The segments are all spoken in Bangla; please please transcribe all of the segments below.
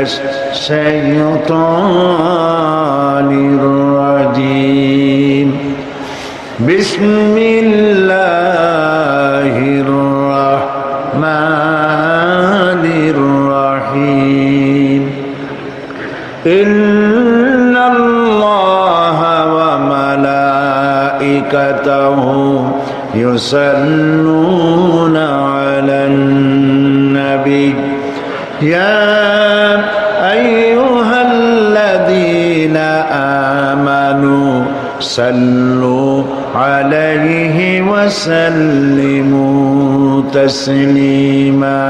الشيطان الرجيم بسم الله الرحمن الرحيم إن الله وملائكته يصلون على النبي يا أيها الذين آمنوا صلوا عليه وسلموا تسليما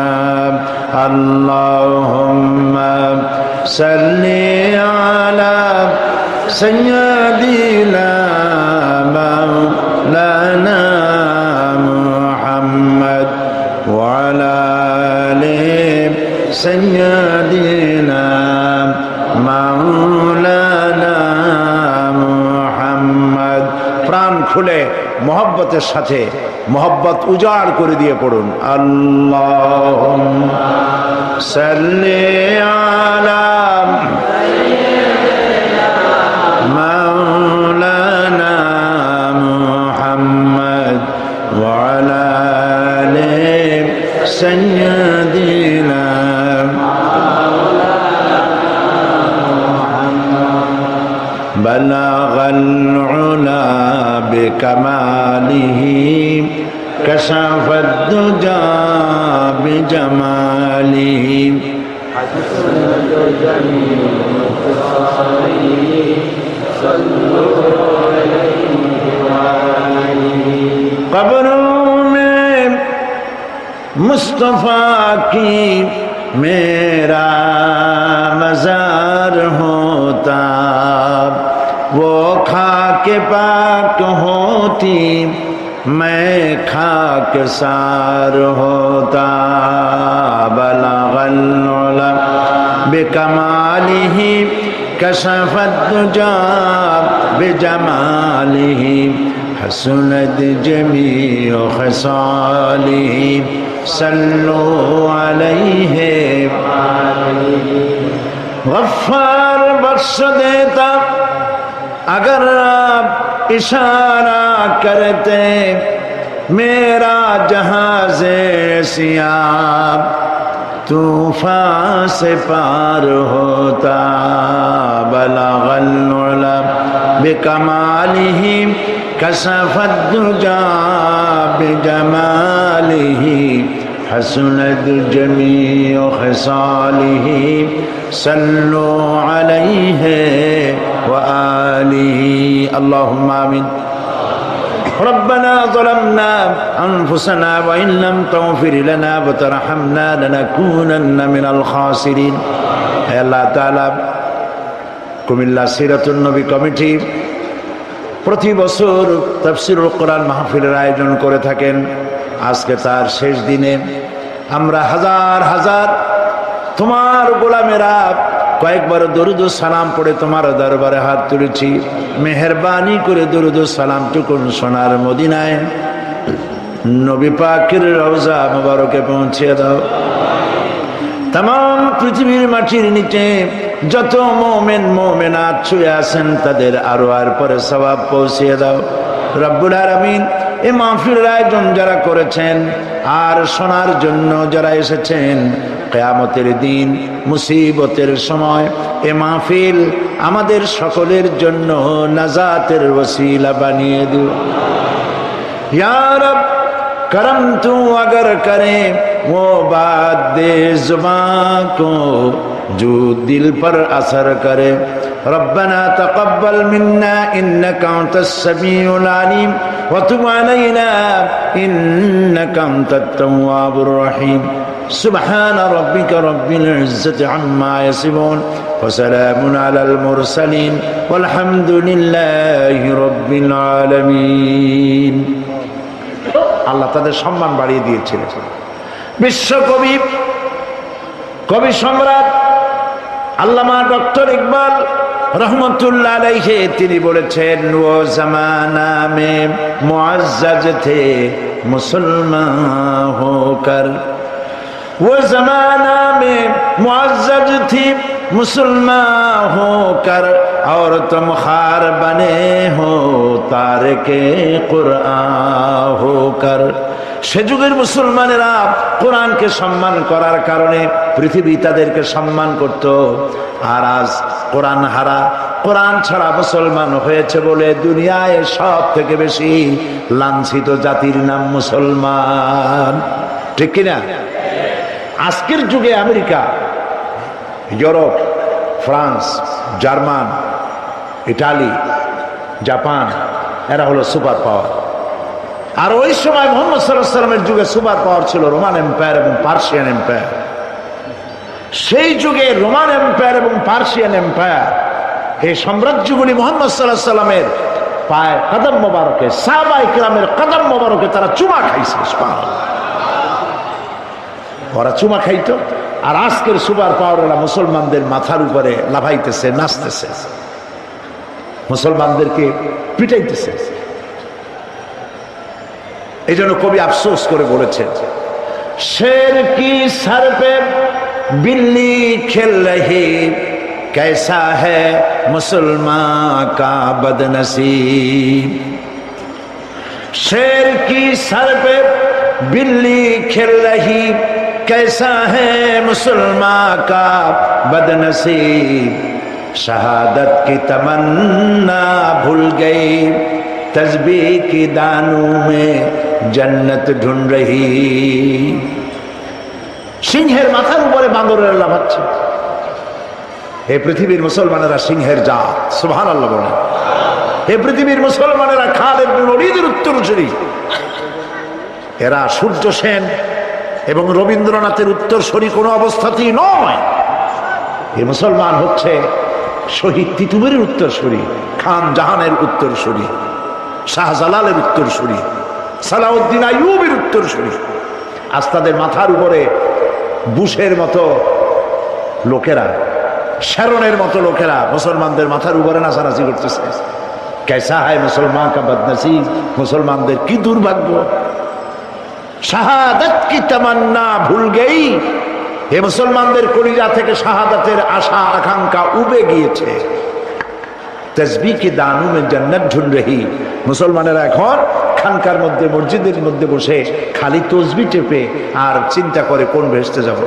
اللهم صل على سيدنا مولانا محمد وعلى آل سيدنا مولانا محمد প্রাণ খুলে মোহব্বতের সাথে মোহব্বত উজাড় করে দিয়ে পড়ুন আল্লাহুম্মা সাল্লি আলা মাওলানা মুহাম্মদ ওয়া আলা আলি সাইয়্যিদিনা بلغ العلا بكماله كشف الدجى بجماله قبروں میں مصطفیٰ کی میرا مزار ہوتا وہ خاک پاک ہوتی میں خاک سار ہوتا بلغ العلا بکمالہ کشف الدجى بجمالہ حسنت جمیع خصالہ صلوا علیہ غفار بخش دیتا اگر آپ اشارہ کرتے میرا جہاز سیاب طوفان سے پار ہوتا بلغ العلا بکمالہ کشف الدجى بجمالہ حسنت جمیع خصالہ صلوا علیہ وآلہ اللہم آمین ربنا ظلمنا انفسنا وإن لم تغفر لنا وترحمنا لنكونن من الخاسرين اے اللہ تعالی কুমিল্লা সিরাতুন নবী কমিটি প্রতি বছর তাফসীরুল কোরআন মাহফিলের আয়োজন করে থাকেন আজকে তার শেষ দিনে আমরা হাজার হাজার তোমার গোলামেরা কয়েকবার দরুদ ও সালাম পড়ে তোমার দরবারে হাত তুলেছি মেহেরবানি করে দরুদ ও সালাম টুকুন সোনার মদিনায় নবী পাকের রওজা মুবারকে পৌঁছে দাও तमाम পৃথিবীর মাটির নিচে যত মুমিন মুমিনাত শুয়ে আছেন তাদের আরওয়ার পরে সওয়াব পৌঁছে দাও রব্বুল আলামিন এই মাহফিলের আয়োজন যারা করেছেন আর শোনার জন্য যারা এসেছেন কিয়ামতের দিন মুসিবতের সময় এই মাহফিল আমাদের সকলের জন্য নাজাতের ওসিলা বানিয়ে দিও ইয়া রব करम तू अगर करे वो बात दे जुबान को जो दिल पर असर करे रब्बना तक़ब्बल मिन्ना इन्नका अंतस समीउल अलीम व तुब अलैना इन्नका अंतत तव्वाबुर रहीम सुब्हान रब्बिका रब्बिल इज्जति अम्मा यसिफून व सलामुन अलल मुरसलीन वल्हम्दुलिल्लाहि रब्बिल आलामीन আল্লাহ তাদের সম্মান বাড়িয়ে দিয়েছিলেন বিশ্বকবি কবি সম্রাট আল্লামা ডক্টর ইকবাল रहमतुल्लाह अलैहि তিনি বলেছেন ও জামানা মে মুআজ্জাজ থে মুসলমান হোকর वो जमाना में मुअज्जज थी मुसलमान होकर और तुम खार बने हो तारके कुरआन होकर। সে যুগের মুসলমানেরা কোরআনকে সম্মান করার কারণে পৃথিবী তাদেরকে সম্মান করত। আর আজ কোরআন হারা, কোরআন ছাড়া মুসলমান হয়েছে বলে দুনিয়ায় সব থেকে বেশি লাঞ্ছিত জাতির নাম মুসলমান। ঠিক কিনা? আজকের যুগে America, Europe, France, German, Italy, Japan এরা হলো সুপার পাওয়ার। আর ওই সময় মুহাম্মদ সাল্লাল্লাহু আলাইহি ওয়াসাল্লামের যুগে সুপার পাওয়ার ছিল রোমান এম্পায়ার এবং পার্সিয়ান এম্পায়ার। সেই যুগে রোমান এম্পায়ার এবং পার্সিয়ান এম্পায়ার এই সাম্রাজ্যগুলি মুহাম্মদ সাল্লাল্লাহু আলাইহি ওয়াসাল্লামের পায়ে কদম মোবারকে, সাহাবায়ে কিরামের কদম মোবারকে তারা চুমা খাইছে। ওরা চুমা খাইতো। আর আজকের সুপার পাওয়াররা মুসলমানদের মাথার উপরে লাফাইতেছে, নাচতেছে, মুসলমানদেরকে পিটাইতেছে। এই জন্য কবি আফসোস করে বলেছেন, শের কি সর পে বিল্লি খেল রহি कैसा है मुसलमान का बदनसीब। शेर की सर पे बिल्ली खेल रही कैसा है मुसलमान का बदनसीब। शहादत की तमन्ना भूल गई तस्बीह की दानों में जन्नत ढूंढ रही। সিংহের মাথার উপরে বাঁদরের লাফাচ্ছে। এই পৃথিবীর মুসলমানেরা সিংহের জাত, সুবহানাল্লাহ বলেন। এই পৃথিবীর মুসলমানেরা খালিদ বিন ওলীদের উত্তরসূরি। এরা সূর্য সেন এবং রবীন্দ্রনাথের উত্তরসূরি কোনো অবস্থাতেই নয়। এই মুসলমান হচ্ছে শহীদ তিতুমিরের উত্তরসূরি, খান জাহানের উত্তরসূরি, শাহজালালের উত্তরসূরি, সালাউদ্দিন আইয়ুবের উত্তরসূরি। আজ তাদের মাথার উপরে বুশের মতো লোকেরা, শারনের মতো লোকেরা মুসলমানদের মাথার উপরে নাচানাচি করতেছে। कैसा है मुसलमान का बदनसीब। মুসলমানদের কি দুর্ভাগ্য। শাহাদাত কি তামান্না ভুল গই। এই মুসলমানদের কলিজা থেকে শাহাদাতের আশা আকাঙ্ক্ষা উবে গিয়েছে। তসবিহ কি দানু মে জান্নাত ঢুঁढ রহি। মুসলমানেরা এখন খানকার মধ্যে, মসজিদের মধ্যে বসে খালি তসবিহ টেপে আর চিন্তা করে কোন ভেস্তে যাব।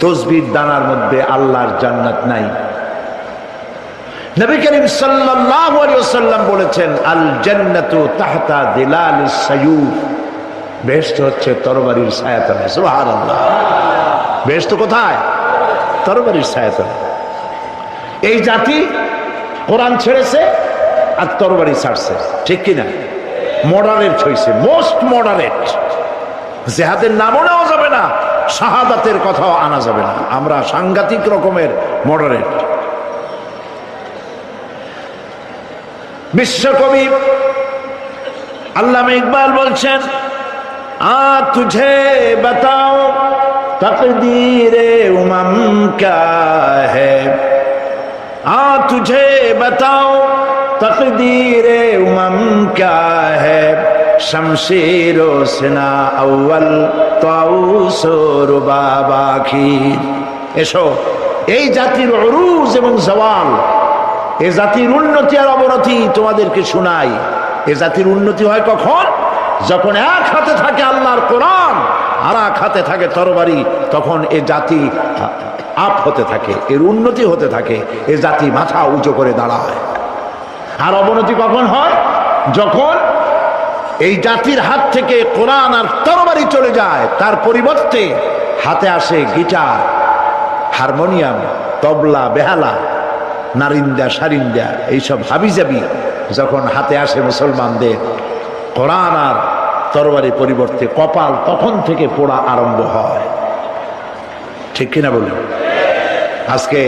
তসবির দানার মধ্যে আল্লাহর জান্নাত নাই। নবী করিম সাল্লাল্লাহু আলাইহি ওয়াসাল্লাম বলেছেন, আল জান্নাতু তাহতা দিলালিস সায়ুফ। বেহেশত হচ্ছে তরবারির ছায়াতলে। সুবহানাল্লাহ। বেহেশত কোথায়? তরবারির ছায়াতলে। এই জাতি কোরআন ছেড়েছে আর তরবারি ছাড়ছে। ঠিক কিনা? মডারেট হয়েছে, মোস্ট মডারেট। জিহাদের নামও নেওয়া যাবে না, শাহাদাতের কথাও আনা যাবে না। আমরা সাংঘাতিক রকমের মডারেট। বিশ্বকবি আল্লামা ইকবাল বলছেন, আ তুঝে বাতাও তকদীরে উমম ক্যা হ্যায়। আ তুঝে বাতাও তকদীরে উমম ক্যা হ্যায়। শমশিরো সিনা আউয়াল তাউস রুবাব আখির। এসো, এই জাতির উরুজ এবং জওয়াল, এই জাতির উন্নতি আর অবনতি তোমাদেরকে শোনাই। এই জাতির উন্নতি হয় কখন? যখন এক হাতে থাকে আল্লাহর কোরআন আর এক হাতে থাকে তরবারি, তখন এই জাতি আপ হতে থাকে, এর উন্নতি হতে থাকে, এই জাতি মাথা উঁচু করে দাঁড়ায়। আর অবনতি কখন হয়? যখন এই জাতির হাত থেকে কোরআন আর তরবারি চলে যায়, তার পরিবর্তে হাতে আসে গিটার, হারমোনিয়াম, তবলা, বেহালা, নারিন্দা, সারিন্দা, এইসব হাবিজাবি যখন হাতে আসে মুসলমানদের, কোরআন আর তরবারি পরিবর্তে কপাল তখন থেকে পোড়া আরম্ভ হয়। ঠিক কিনা বলুন? আজকে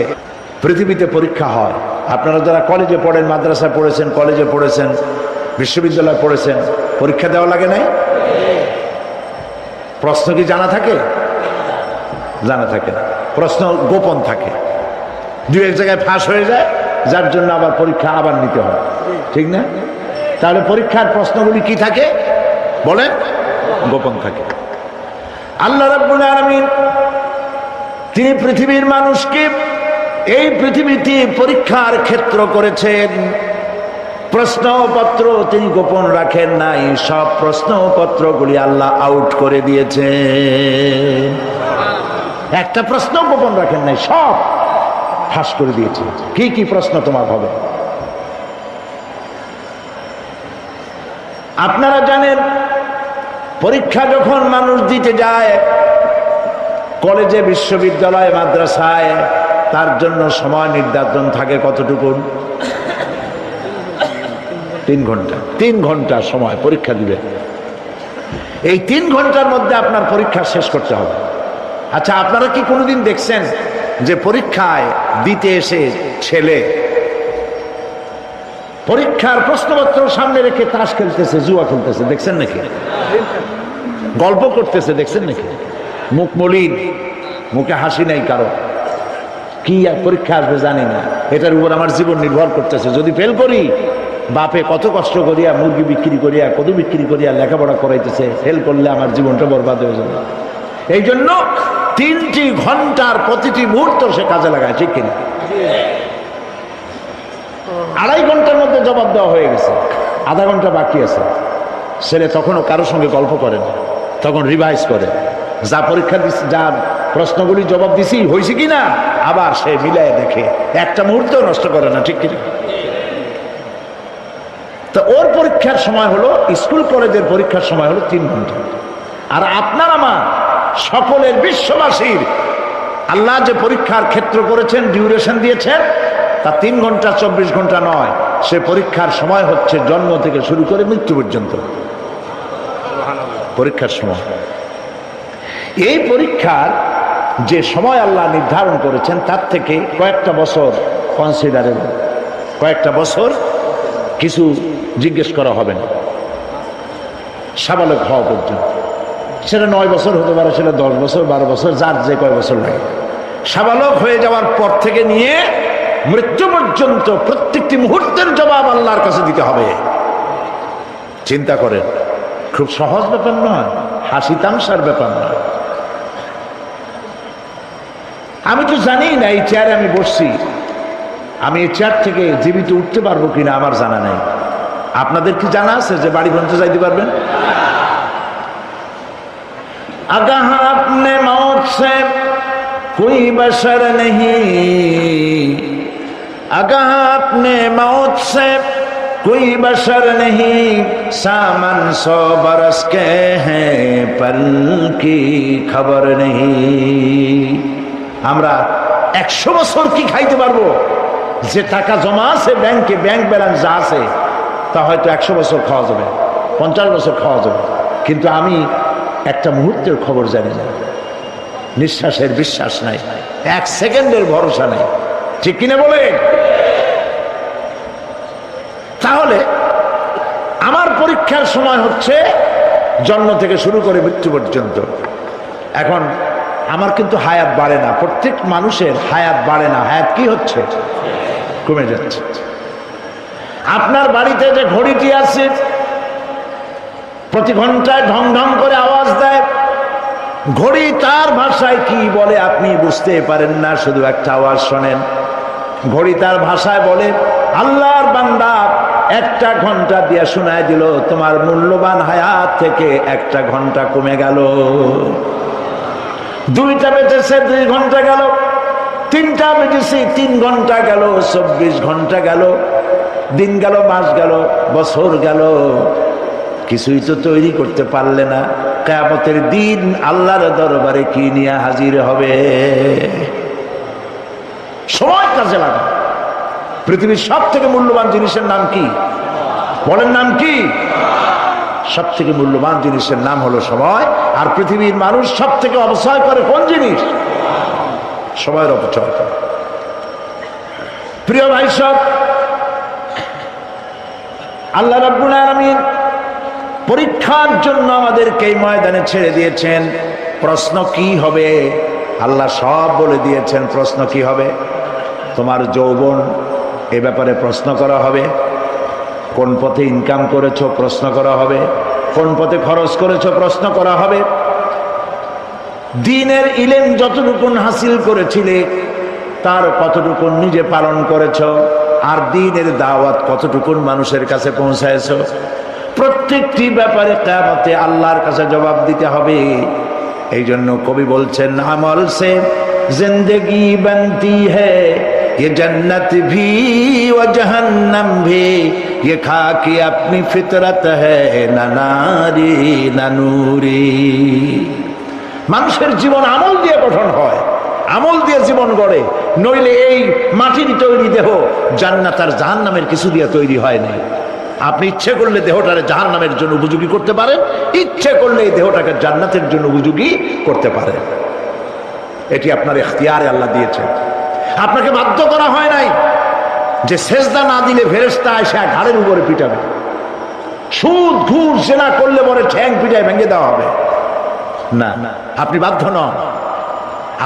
পৃথিবীতে পরীক্ষা হয়। আপনারা যারা কলেজে পড়েন, মাদ্রাসায় পড়েছেন, কলেজে পড়েছেন, বিশ্ববিদ্যালয়ে পড়েছেন, পরীক্ষা দেওয়া লাগে নাই? প্রশ্ন কি জানা থাকে? জানা থাকে না, প্রশ্ন গোপন থাকে। দু এক জায়গায় ফাঁস হয়ে যায়, যার জন্য আবার পরীক্ষা আবার নিতে হয়। ঠিক না? তাহলে পরীক্ষার প্রশ্নগুলি কি থাকে বলেন? গোপন থাকে। আল্লাহ রাব্বুল আলামিন তিনি পৃথিবীর মানুষকে এই পৃথিবীতে পরীক্ষার ক্ষেত্র করেছেন। প্রশ্নপত্র তিনি গোপন রাখেন নাই, সব প্রশ্নপত্রগুলি আল্লাহ আউট করে দিয়েছে। একটা প্রশ্ন গোপন রাখেন নাই, সব ফাঁস করে দিয়েছে। কি কি প্রশ্ন তোমার হবে? আপনারা জানেন, পরীক্ষা যখন মানুষ দিতে যায় কলেজে, বিশ্ববিদ্যালয়ে, মাদ্রাসায়, তার জন্য সময় নির্ধারণ থাকে কতটুকু? 3 ঘন্টা। 3 ঘন্টা সময় পরীক্ষা দিবে। এই 3 ঘন্টার মধ্যে আপনার পরীক্ষা শেষ করতে হবে। আচ্ছা, আপনারা কি কোনোদিন দেখছেন যে পরীক্ষায় দিতে এসে ছেলে পরীক্ষার প্রশ্নপত্র সামনে রেখে তাস খেলতেছে, জুয়া খেলতেছে? দেখছেন নাকি? গল্প করতেছে দেখছেন নাকি? মুখ মলিন, মুখে হাসি নাই কারো। কি আর পরীক্ষা আসবে জানি না, এটার উপর আমার জীবন নির্ভর করতেছে। যদি ফেল করি, বাপে কত কষ্ট করিয়া মুরগি বিক্রি করিয়া, কদু বিক্রি করিয়া লেখাপড়া করাইতেছে, ফেল করলে আমার জীবনটা বরবাদ হয়ে যাবে। এই জন্য 3টি ঘন্টার প্রতিটি মুহূর্ত সে কাজে লাগায়, ঠিক কিনা? 2.5 ঘন্টার মধ্যে জবাব দেওয়া হয়ে গেছে, আধা ঘন্টা বাকি আছে। ছেলে তখনও কারোর সঙ্গে গল্প করে না, তখন রিভাইজ করে, যা পরীক্ষা দিচ্ছি, যা প্রশ্নগুলি জবাব দিছি হয়েছে কিনা আবার সে মিলাই দেখে, একটা মুহূর্ত নষ্ট করে না, ঠিক কিনা? তো ওর পরীক্ষার সময় হলো, স্কুল কলেজের পরীক্ষার সময় হলো 3 ঘন্টা। আর আপনার আমার সকলের, বিশ্ববাসীর আল্লাহ যে পরীক্ষার ক্ষেত্র করেছেন, ডিউরেশন দিয়েছেন, তা 3 ঘন্টা 24 ঘন্টা নয়। সে পরীক্ষার সময় হচ্ছে জন্ম থেকে শুরু করে মৃত্যু পর্যন্ত পরীক্ষার সময়। এই পরীক্ষার যে সময় আল্লাহ নির্ধারণ করেছেন, তার থেকে কয়েকটা বছর কনসিডারেবল, কয়েকটা বছর কিছু জিজ্ঞেস করা হবে না সাবালক হওয়া পর্যন্ত। সেটা 9 বছর হতে পারে, সেটা 10 বছর, 12 বছর, যার যে কয় বছর লাগে। সাবালক হয়ে যাওয়ার পর থেকে নিয়ে মৃত্যু পর্যন্ত প্রত্যেকটি মুহূর্তের জবাব আল্লাহর কাছে দিতে হবে। চিন্তা করেন, খুব সহজ ব্যাপার নয়, হাসি তামসার ব্যাপার নয়। আমি তো জানি না এই চেয়ারে আমি বসছি, আমি এই চেয়ার থেকে জীবিত উঠতে পারবো কিনা আমার জানা নাই। আপনাদের কি জানা আছে যে বাড়ি পর্যন্ত যাইতে পারবেন? আগাহ আপনে মौत से कोई बशर नहीं, आगाह अपने मौत से कोई बशर नहीं, सामन 100 बरस के हैं पल की खबर नहीं। আমরা 100 বছর কি খাইতে পারবো? যে টাকা জমা আছে ব্যাংকে, ব্যাংক ব্যালেন্স যা আছে, তা হয়তো 100 বছর খাওয়া যাবে, 50 বছর খাওয়া যাবে। কিন্তু আমি একটা মুহূর্তের খবর জানি না, নিঃশ্বাসের বিশ্বাস নাই, 1 সেকেন্ডের ভরসা নাই, ঠিক কিনা বলে? তাহলে আমার পরীক্ষার সময় হচ্ছে জন্ম থেকে শুরু করে মৃত্যু পর্যন্ত। এখন আমার কিন্তু হায়াত বাড়ে না, প্রত্যেক মানুষের হায়াত বাড়ে না, হায়াত কি হচ্ছে? কমে যাচ্ছে। আপনার বাড়িতে যে ঘড়িটি আছে, প্রতি ঘন্টায় ঢং ঢং করে আওয়াজ দেয়, ঘড়ি তার ভাষায় কি বলে আপনি বুঝতে পারেন না, শুধু একটা আওয়াজ শোনেন। ঘড়ি তার ভাষায় বলে, আল্লাহর বান্দা 1টা ঘন্টা দিয়ে শোনায় দিল, তোমার মূল্যবান হায়াত থেকে 1টা ঘন্টা কমে গেল। 2টা বেজেছে, 2 ঘন্টা গেল। 3টা বেজেছে, 3 ঘন্টা গেল, 24 ঘন্টা গেল। দিন গেল, মাস গেল, বছর গেল, কিছুই তো তৈরি করতে পারলে না। কিয়ামতের দিন আল্লাহর দরবারে কি নিয়ে হাজির হবে? সময় কাজে লাগা। পৃথিবীর সব থেকে মূল্যবান জিনিসের নাম কি? বলেন, নাম কি? সব থেকে মূল্যবান জিনিসের নাম হলো সময়। আর পৃথিবীর মানুষ সব থেকে অপচয় করে কোন জিনিস? সময়ের অপচয় করে। প্রিয় ভাই সব, আল্লাহ রাব্বুল আলামিন পরীক্ষার জন্য আমাদেরকে এই ময়দানে ছেড়ে দিয়েছেন। প্রশ্ন কি হবে আল্লাহ সব বলে দিয়েছেন। প্রশ্ন কি হবে? তোমার যৌবন, এ ব্যাপারে প্রশ্ন করা হবে। কোন পথে ইনকাম করেছো প্রশ্ন করা হবে। কোন পথে খরচ করেছো প্রশ্ন করা হবে। দ্বীনের ইলম যতটুকু হাসিল করেছিলে তার কতটুকু নিজে পালন করেছ, আর দ্বীনের দাওয়াত কতটুকু মানুষের কাছে পৌঁছায়ছো। প্রত্যেকটি ব্যাপারে কিয়ামতে আল্লাহর কাছে জবাব দিতে হবে। এই জন্য কবি বলছেন, আমল সে জিंदगी बनती है ये जन्नत भी व जहन्नम भी ये खाकी अपनी फितरत है ना नारी ना नूरी। মানুষের জীবন আমল দিয়ে গঠন হয়, আমল দিয়ে জীবন গড়ে, নইলে এই মাটির তৈরি দেহ জান্নাত আর জাহান্নামের কিছু দিয়ে তৈরি হয় না। আপনি ইচ্ছে করলে দেহটারে জাহান্নামের জন্য উপযোগী করতে পারেন, ইচ্ছে করলে এই দেহটাকে জান্নাতের জন্য উপযোগী করতে পারেন। এটি আপনার ইখতিয়ারে আল্লাহ দিয়েছেন, আপনাকে বাধ্য করা হয় নাই যে সেজদা না দিলে ফেরেশতা এসে ঘাড়ের উপরে পিটাবে, সুদ ঘুষ জেনা করলে পরে ঠ্যাং পিটায় ভেঙে দেওয়া হবে না। আপনি বাধ্য নন,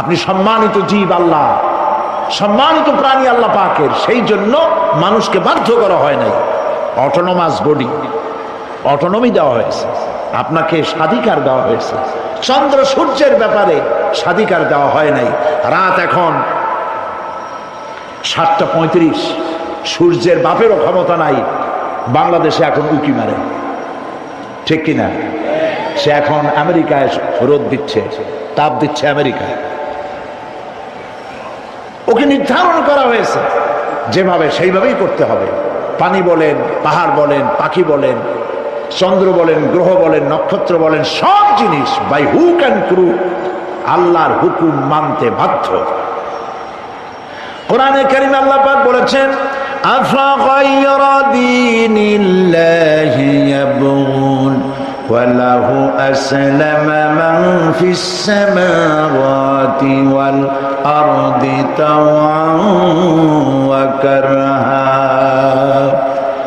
আপনি সম্মানিত জীব, আল্লাহ সম্মানিত প্রাণী আল্লাহ পাকের, সেই জন্য মানুষকে বাধ্য করা হয় নাই। অটোনোমাস বডি, অটোনমি দেওয়া হয়েছে, আপনাকে স্বাধিকার দেওয়া হয়েছে। চন্দ্র সূর্যের ব্যাপারে স্বাধিকার দেওয়া হয় নাই। রাত এখন 7:35, সূর্যের বাপেরও ক্ষমতা নাই বাংলাদেশে এখন উকি মারে, ঠিক কিনা? সে এখন আমেরিকায় রোদ দিচ্ছে, তাপ দিচ্ছে আমেরিকায়। ওকে নির্ধারণ করা হয়েছে যেভাবে, সেইভাবেই করতে হবে। পানি বলেন, পাহাড় বলেন, পাখি বলেন, চন্দ্র বলেন, গ্রহ বলেন, নক্ষত্র বলেন, সব জিনিস বাই হুক অ্যান্ড ক্রুক আল্লাহর হুকুম মানতে বাধ্য। কোরআনে কারীম আল্লাহ পাক বলেছেন, আফাগায়রা দীনিল্লাহি ইয়াবগুন وله أسلم من في السماوات والأرض طوعا وكرها।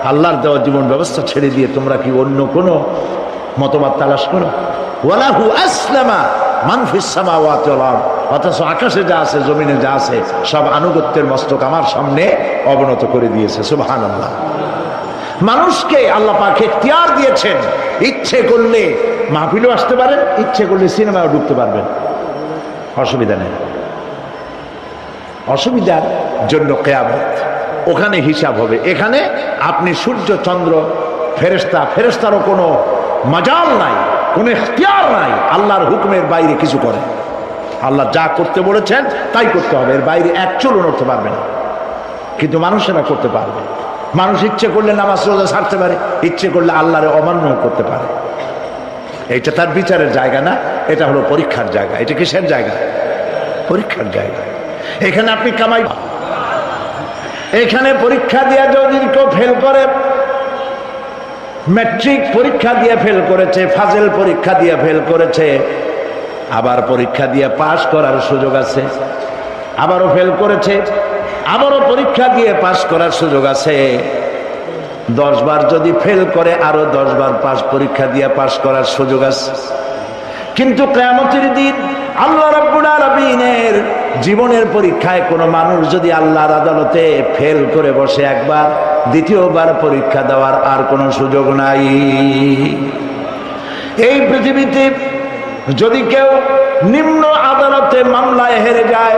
আল্লাহর দেওয়া জীবন ব্যবস্থা ছেড়ে দিয়ে তোমরা কি অন্য কোনো মতবাদ তালাশ করো? ওয়ালাহু আসলামা মান ফিস সামাওয়াতি ওয়াল আরদ, অথচ আকাশে যা আছে জমিনে যা আছে সব আনুগত্যের মস্তক আমার সামনে অবনত করে দিয়েছে। সুবহানাল্লাহ। মানুষকে আল্লাহ পাক ইখতিয়ার দিয়েছেন, ইচ্ছে করলে মাহফিলেও আসতে পারেন, ইচ্ছে করলে সিনেমাও ঢুকতে পারবেন, অসুবিধা নেই। অসুবিধার জন্য কিয়ামত, ওখানে হিসাব হবে। এখানে আপনি সূর্য চন্দ্র ফেরেশতা, ফেরেশতারও কোনো মাজাল নাই, কোনো ইখতিয়ার নাই আল্লাহর হুকুমের বাইরে কিছু করে। আল্লাহ যা করতে বলেছেন তাই করতে হবে, এর বাইরে এক চুলও নড়তে পারবে না। কিন্তু মানুষেরা করতে পারবে। মানুষ ইচ্ছে করলে নামাজ রোজা ছাড়তে পারে, ইচ্ছে করলে আল্লাহর অমান্য করতে পারে। এটা তার বিচারের জায়গা না, এটা হলো পরীক্ষার জায়গা। এটা কিসের জায়গা? পরীক্ষার জায়গা। এখানে আপনি কামাই, এখানে পরীক্ষা দিয়ে যদি কেউ ফেল করে, ম্যাট্রিক পরীক্ষা দিয়ে ফেল করেছে, ফাজেল পরীক্ষা দিয়ে ফেল করেছে, আবার পরীক্ষা দিয়ে পাশ করার সুযোগ আছে, আবারও ফেল করেছে, আবারও পরীক্ষা দিয়ে পাশ করার সুযোগ আছে। 10 বার যদি ফেল করে আরো 10 বার পাশ পরীক্ষা দিয়ে পাশ করার সুযোগ আছে। কিন্তু কিয়ামতের দিন আল্লাহ রাব্বুল আলামিনের জীবনের পরীক্ষায় কোনো মানুষ যদি আল্লাহর আদালতে ফেল করে বসে একবার, দ্বিতীয়বার পরীক্ষা দেওয়ার আর কোনো সুযোগ নাই। এই পৃথিবীতে যদি কেউ নিম্ন আদালতে মামলায় হেরে যায়,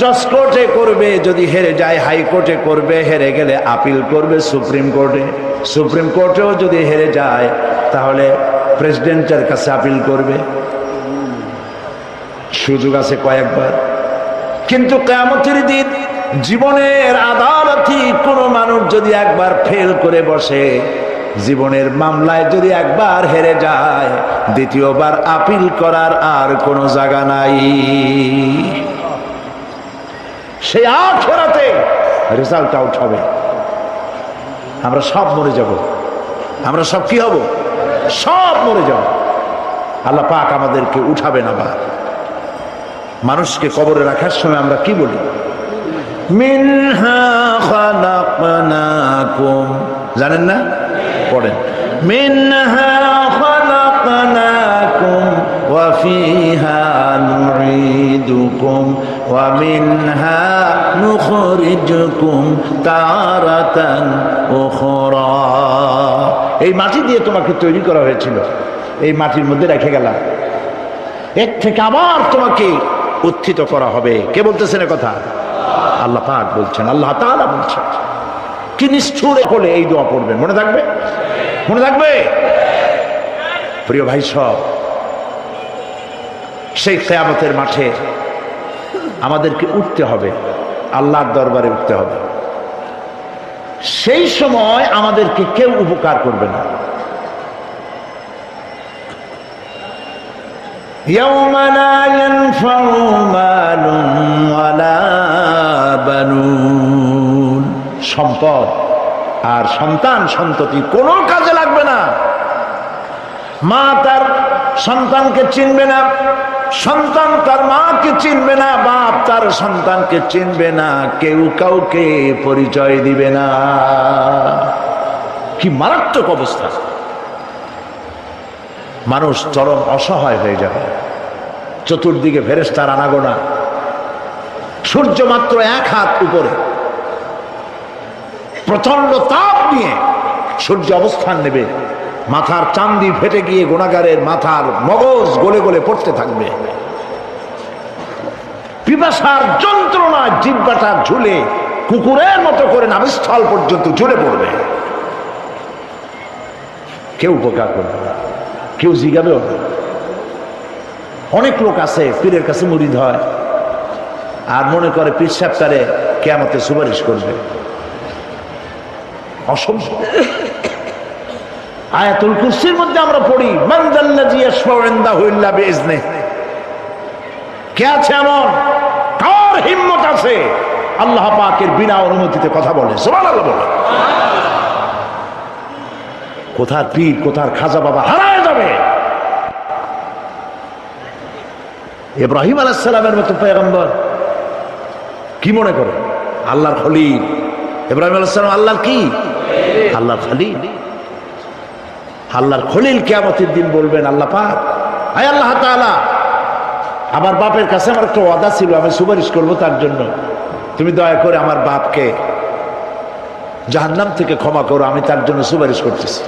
জজ কোর্টে করবে, যদি হেরে যায় হাইকোর্টে করবে, হেরে গেলে আপিল করবে সুপ্রিম কোর্টে, সুপ্রিম কোর্টেও যদি হেরে যায় তাহলে প্রেসিডেন্টের কাছে আপিল করবে। সুযোগ আছে কয়েকবার। কিন্তু কিয়ামতের দিন জীবনের আদালতে কোনো মানুষ যদি একবার ফেল করে বসে, জীবনের মামলায় যদি একবার হেরে যায়, দ্বিতীয়বার আপিল করার আর কোনো জায়গা নাই। সেই আখিরাতে রেজাল্ট আউট হবে। আমরা সব মরে যাব, আমরা সব কি হব? সব মরে যাব। আল্লাহ পাক আমাদেরকে উঠাবেন আবার। মানুষকে কবরে রাখার সময় আমরা কি বলি? মিনহা খালাকনাকুম, জানেন না? পড়েন, মিনহা খালাকনাকুম ওয়া ফিহা নুঈদুকুম ওয়া মিনহা নুখরিজুকুম তারাতান উখরা। এই মাটি দিয়ে তোমাকে তৈরি করা হয়েছিল, এই মাটির মধ্যে রেখে গেলাম। এর থেকে আবার তোমাকে উত্থিত করা হবে। কে বলতেছেন কথা? আল্লাহ পাক বলছেন, আল্লাহ তাআলা বলছেন। কি নিষ্ঠুর হলে এই দোয়া পড়বেন, মনে থাকবে? মনে থাকবে? প্রিয় ভাই সব, সেই কিয়ামতের মাঠে আমাদেরকে উঠতে হবে, আল্লাহর দরবারে উঠতে হবে। সেই সময় আমাদেরকে কেউ উপকার করবে না। ইয়াউমা লা ইয়ানফাউ মালুন ওয়ালা বানুন, সম্পদ আর সন্তান সন্ততি কোনো কাজে লাগবে না। মা তার সন্তানকে চিনবে না, সন্তান তার মাকে চিনবে না, বাপ তার সন্তানকে চিনবে না, কেউ কাউকে পরিচয় দিবে না। কি মারাত্মক অবস্থা! মানুষ চরম অসহায় হয়ে যাবে। চতুর্দিকে ফেরেশতার আনাগোনা, সূর্য মাত্র 1 হাত উপরে, প্রচন্ড তাপ নিয়ে সূর্য অবস্থান নেবে। মাথার চান্দি ফেটে গিয়ে গুনাহগারের মাথার মগজ গলে গলে পড়তে থাকবে। পিপাসার যন্ত্রণা জিহ্বাটা ঝুলে কুকুরের মতো করে নাভিস্থল পর্যন্ত ঝুলে পড়বে। কেউ উপকার করবে না, কেউ জিগাবেও না। অনেক লোক আছে পীরের কাছে মুরিদ হয় আর মনে করে পীর সাহেব তারে কিয়ামতে সুপারিশ করবে। অসম্ভব। আয়াতুল কুরসির মধ্যে আমরা পড়ি, মান যাল্লাযী ইয়াশফাউ ইনদাহু ইল্লা বিইজনিহি। কে আছে এমন, কার হিম্মত আছে আল্লাহ পাকের বিনা অনুমতিতে কথা বলে? সুবহানাল্লাহ বলে। কোথার পীর, কোথার খাজা বাবা হারায় যাবে। ইব্রাহিম আলাইহিস সালামের মতো পয়গম্বর কি মনে করে? আল্লাহর খলিল। ইব্রাহিম আলাইহিস সালাম আল্লাহর কি? আল্লাহর খলিল। আল্লাহর খলিল কিয়ামতের দিন বলবেন, আল্লাহ পাক, আয় আল্লাহ তাআলা, আমার বাপের কাছে আমার একটা ওয়াদা ছিল, আমি সুপারিশ করবো তার জন্য, তুমি দয়া করে আমার বাপকে জাহান্নাম থেকে ক্ষমা করো, আমি তার জন্য সুপারিশ করতেছি।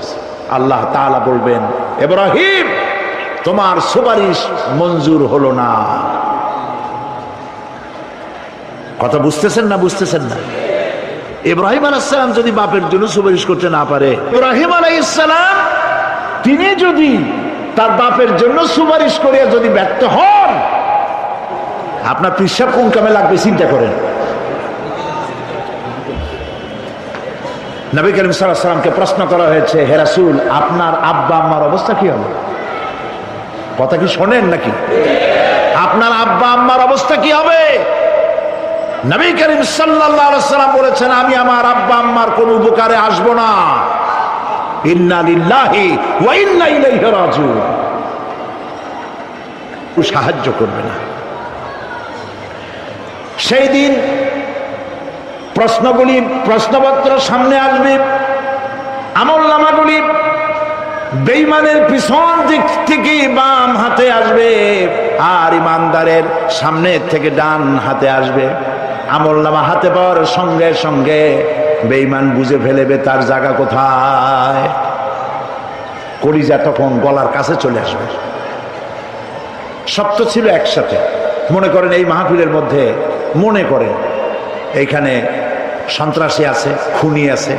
আল্লাহ তাআলা বলবেন, ইব্রাহিম, তোমার সুপারিশ মঞ্জুর হলো না। কথা বুঝতেছেন না? বুঝতেছেন না? ইব্রাহিম আলাইহিস সালাম যদি বাপের জন্য সুপারিশ করতে না পারে, ইব্রাহিম আলাইহিস সালাম তিনি যদি তার বাপের জন্য সুপারিশ করিয়া যদি ব্যর্থ হন, আপনার পিসাব কোন কামে লাগবে চিন্তা করেন। নবী করিম সাল্লাল্লাহু আলাইহি ওয়াসাল্লামকে প্রশ্ন করা হয়েছে, হে রাসূল, আপনার আব্বা আম্মার অবস্থা কি হবে? কথা কি শোনেন নাকি? আপনার আব্বা আম্মার অবস্থা কি হবে? নবী করিম সাল্লাল্লাহু আলাইহি ওয়াসাল্লাম বলেছেন, আমি আমার আব্বা আম্মার কোন উপকারে আসব না। ইন্না লিল্লাহি ওয়া ইন্না ইলাইহি রাজিউন। সাহায্য করবে না। সেই দিন প্রশ্নগুলি, প্রশ্নপত্র সামনে আসবে, আমলনামাগুলি বেঈমানের পিছন দিক থেকে বাম হাতে আসবে আর ইমানদারের সামনে থেকে ডান হাতে আসবে। আমলনামা হাতে পাওয়ার সঙ্গে সঙ্গে বেঈমান বুঝে ফেলেবে তার জায়গা কোথায়। কলিজা তখন গলার কাছে চলে আসবে। সপ্ত ছিল একসাথে। মনে করেন এই মাহফিলের মধ্যে, মনে করেন এইখানে সন্ত্রাসী আছে, খুনি আছে,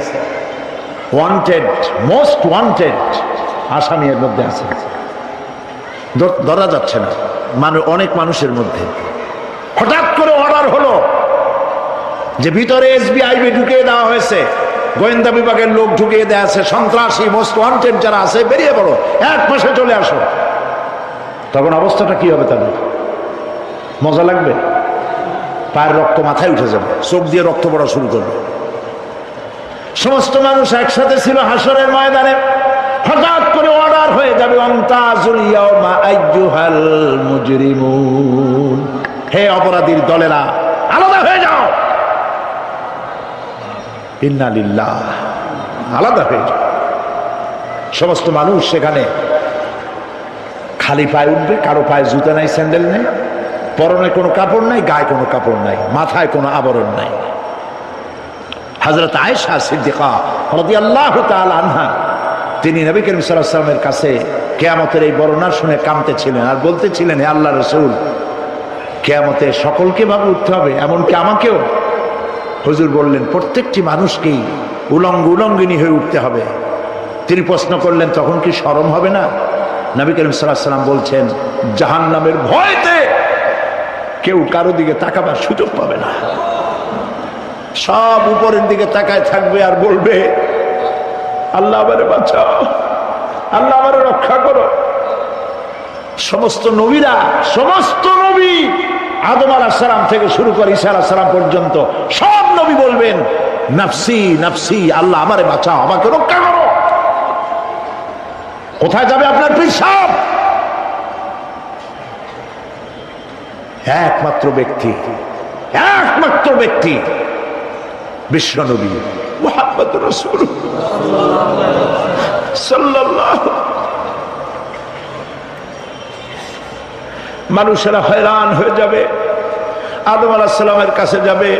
ওয়ান্টেড, মোস্ট ওয়ান্টেড আসামি এর মধ্যে আছে, ধরা যাচ্ছে না অনেক মানুষের মধ্যে। হঠাৎ করে অর্ডার হলো যে ভিতরে এসবিআইবি ঢুকিয়ে দেওয়া হয়েছে, গোয়েন্দা বিভাগের লোক ঢুকিয়ে দেওয়া আছে, সন্ত্রাসী মোস্ট ওয়ান্টেড যারা আছে বেরিয়ে পড়ো, এক মাসে চলে আসো। তখন অবস্থাটা কি হবে তাদের? মজা লাগবে? পায়ের রক্ত মাথায় উঠে যাবে, চোখ দিয়ে রক্ত পড়া শুরু করবে। সমস্ত মানুষ একসাথে ছিল হাসরের ময়দানে। হঠাৎ করে অর্ডার হয়ে যাবে, আমতাজুল ইয়াউমা আইয়ুহাল মুজরিমুন, হে অপরাধীর দলেরা আলাদা হয়ে যাও। ইন্না লিল্লাহ, আলাদা হয়ে যাও। সমস্ত মানুষ সেখানে খালি পায়ে উঠবে, কারো পায়ে জুতা নাই, স্যান্ডেল নেই, পরনে কোনো কাপড় নাই, গায়ে কোনো কাপড় নাই, মাথায় কোনো আবরণ নাই। হযরত আয়েশা সিদ্দিকা রাদিয়াল্লাহু তাআলা আনহা তিনি নবী করিম সাল্লাল্লাহু আলাইহি ওয়াসাল্লামের কাছে কিয়ামতের এই বর্ণনা শুনে কাঁদতেছিলেন আর বলতেছিলেন, হে আল্লাহ রাসূল, কিয়ামতে সকলকে ভাবে উঠতে হবে, এমনকি আমাকেও? হুজুর বললেন, প্রত্যেকটি মানুষকেই উলঙ্গিনী হয়ে উঠতে হবে। তিনি প্রশ্ন করলেন, তখন কি শরম হবে না? নবী করিম সাল্লাল্লাহু আলাইহি ওয়াসাল্লাম বলছেন, জাহান্নামের ভয়তে কেউ কারো দিকে তাকাবার সুযোগ পাবে না। সব উপরের দিকে তাকায় থাকবে আর বলবে, আল্লাহ আমারে বাঁচাও, আল্লাহ আমারে রক্ষা করো। সমস্ত নবীরা, সমস্ত নবী, আদম আলাইহিস সালাম থেকে শুরু করে ঈসা আলাইহিস সালাম পর্যন্ত সব নবী বলবেন, নাফসি নাফসি, আল্লাহ আমারে বাঁচাও, আমাকে রক্ষা করো। কোথায় যাবে আপনার পিসাব? একমাত্র ব্যক্তি বিশ্ব নবী মুহাম্মদুর রাসূলুল্লাহ সাল্লাল্লাহু। মানুষেরা হয়রান হয়ে যাবে, আদম আলাইহিস সালামের কাছে যাবে,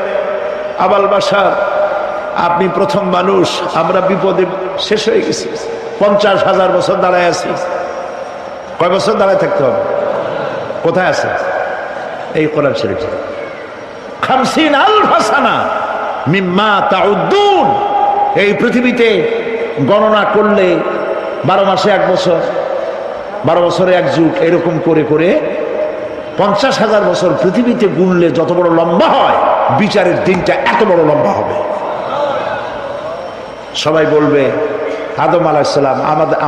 আবাল বাশার, আপনি প্রথম মানুষ, আমরা বিপদে শেষ হয়ে গেছি, 50,000 বছর দাঁড়ায় আছি। কয় বছর দাঁড়ায় থাকতে হবে? কোথায় আছে? এই কোরআন শরীফ, 50,000 সানা মিম্মা তাউদ্দুন। এই পৃথিবীতে গণনা করলে 12 মাসে 1 বছর, 12 বছরে 1 যুগ, এরকম করে করে 50,000 বছর পৃথিবীতে গুনলে যত বড় লম্বা হয়, বিচারের দিনটা এত বড় লম্বা হবে। সবাই বলবে, আদম আলাইহিস সালাম